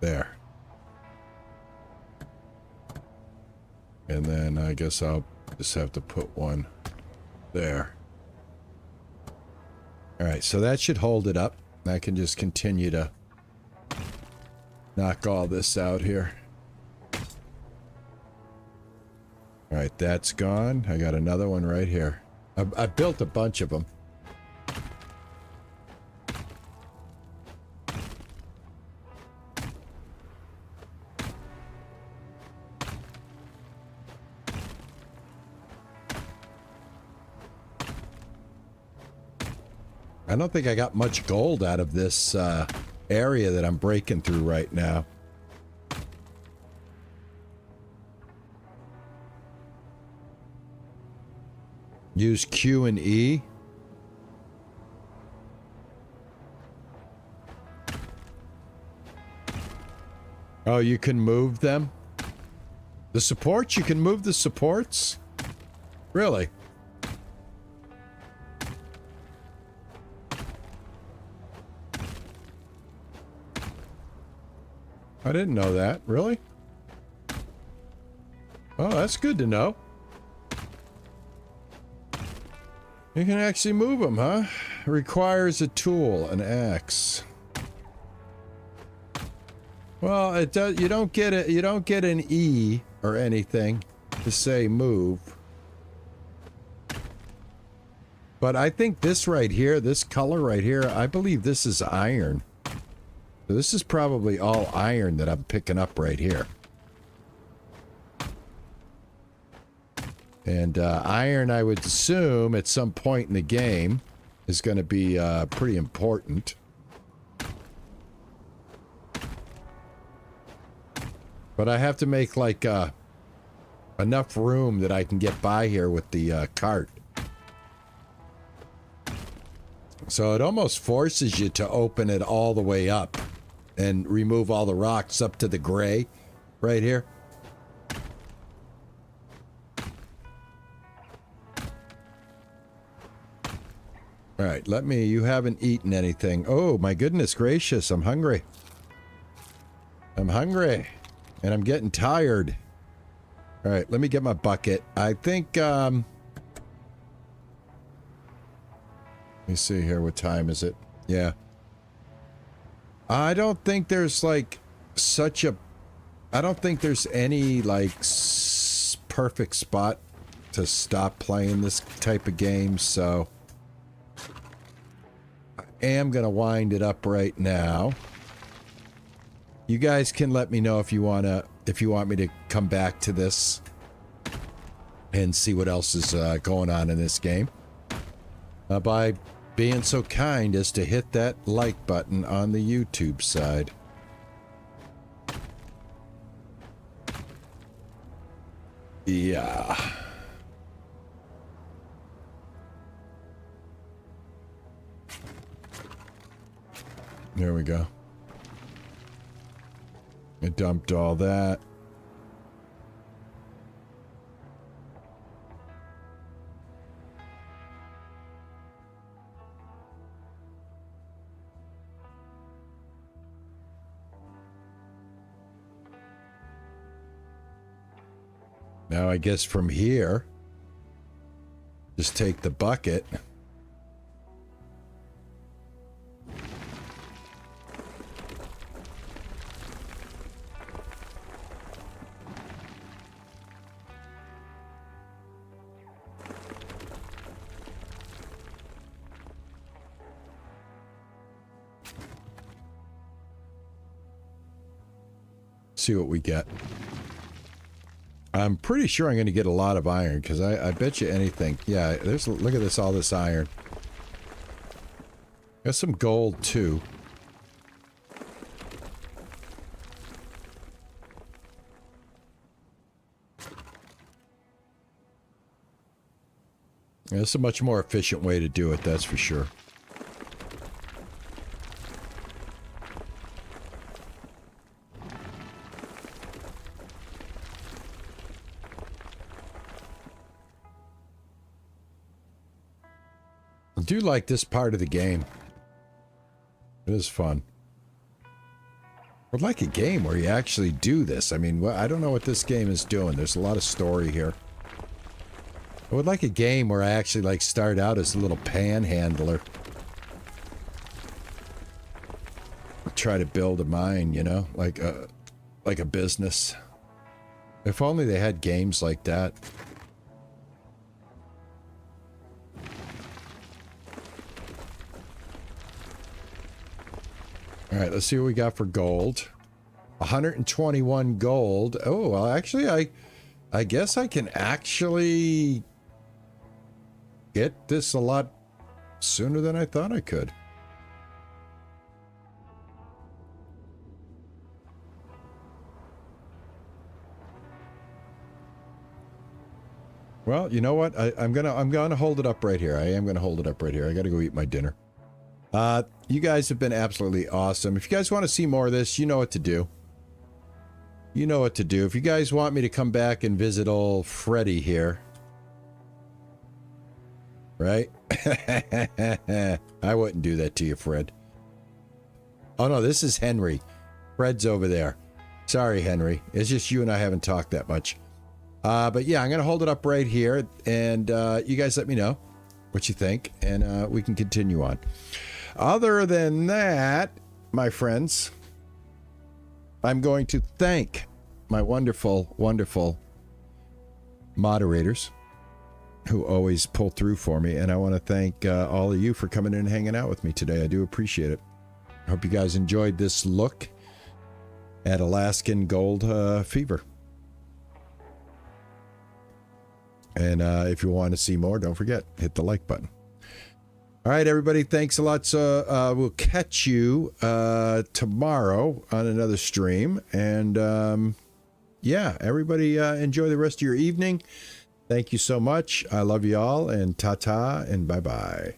There. And then I guess I'll just have to put one there. Alright, so that should hold it up. I can just continue to knock all this out here. Alright, that's gone. I got another one right here. I built a bunch of them. I don't think I got much gold out of this area that I'm breaking through right now. Use Q and E. Oh, you can move them? The supports? You can move the supports? Really? I didn't know that. Really? Oh, that's good to know. You can actually move them, huh? Requires a tool, an axe. Well, it does. You don't get it. You don't get an E or anything to say move. But I think this right here, this color right here, I believe this is iron. So this is probably all iron that I'm picking up right here. And iron, I would assume, at some point in the game, is going to be pretty important. But I have to make, like, enough room that I can get by here with the cart. So it almost forces you to open it all the way up and remove all the rocks up to the gray right here. All right, you haven't eaten anything. Oh, my goodness gracious, I'm hungry. I'm hungry, and I'm getting tired. All right, let me get my bucket. I think, let me see here, what time is it? Yeah. I don't think there's, like, I don't think there's any, like, perfect spot to stop playing this type of game, so I am gonna wind it up right now. You guys can let me know if you want me to come back to this and see what else is going on in this game by being so kind as to hit that like button on the YouTube side. Yeah. There we go. I dumped all that. Now I guess from here, just take the bucket. See what we get. I'm pretty sure I'm going to get a lot of iron, because I bet you anything. Yeah, look at this, all this iron. Got some gold, too. Yeah, it's a much more efficient way to do it, that's for sure. I do like this part of the game. It is fun. I'd like a game where you actually do this. I mean, I don't know what this game is doing. There's a lot of story here. I would like a game where I actually, like, start out as a little panhandler. Try to build a mine, you know? Like a business. If only they had games like that. Alright, let's see what we got for gold. 121 gold. Oh, well, actually, I guess I can actually get this a lot sooner than I thought I could. Well, you know what? I'm gonna hold it up right here. I am gonna hold it up right here. I gotta go eat my dinner. You guys have been absolutely awesome. If you guys want to see more of this, you know what to do. You know what to do. If you guys want me to come back and visit old Freddy here. Right? I wouldn't do that to you, Fred. Oh no, this is Henry. Fred's over there. Sorry, Henry. It's just you and I haven't talked that much. But yeah, I'm going to hold it up right here, and you guys let me know what you think, and we can continue on. Other than that, my friends, I'm going to thank my wonderful, wonderful moderators who always pull through for me, and I want to thank all of you for coming in and hanging out with me today. I do appreciate it. I hope you guys enjoyed this look at Alaskan gold fever. And if you want to see more, don't forget, hit the like button. All right, everybody, thanks a lot. So we'll catch you tomorrow on another stream. And yeah, everybody enjoy the rest of your evening. Thank you so much. I love you all, and ta-ta and bye-bye.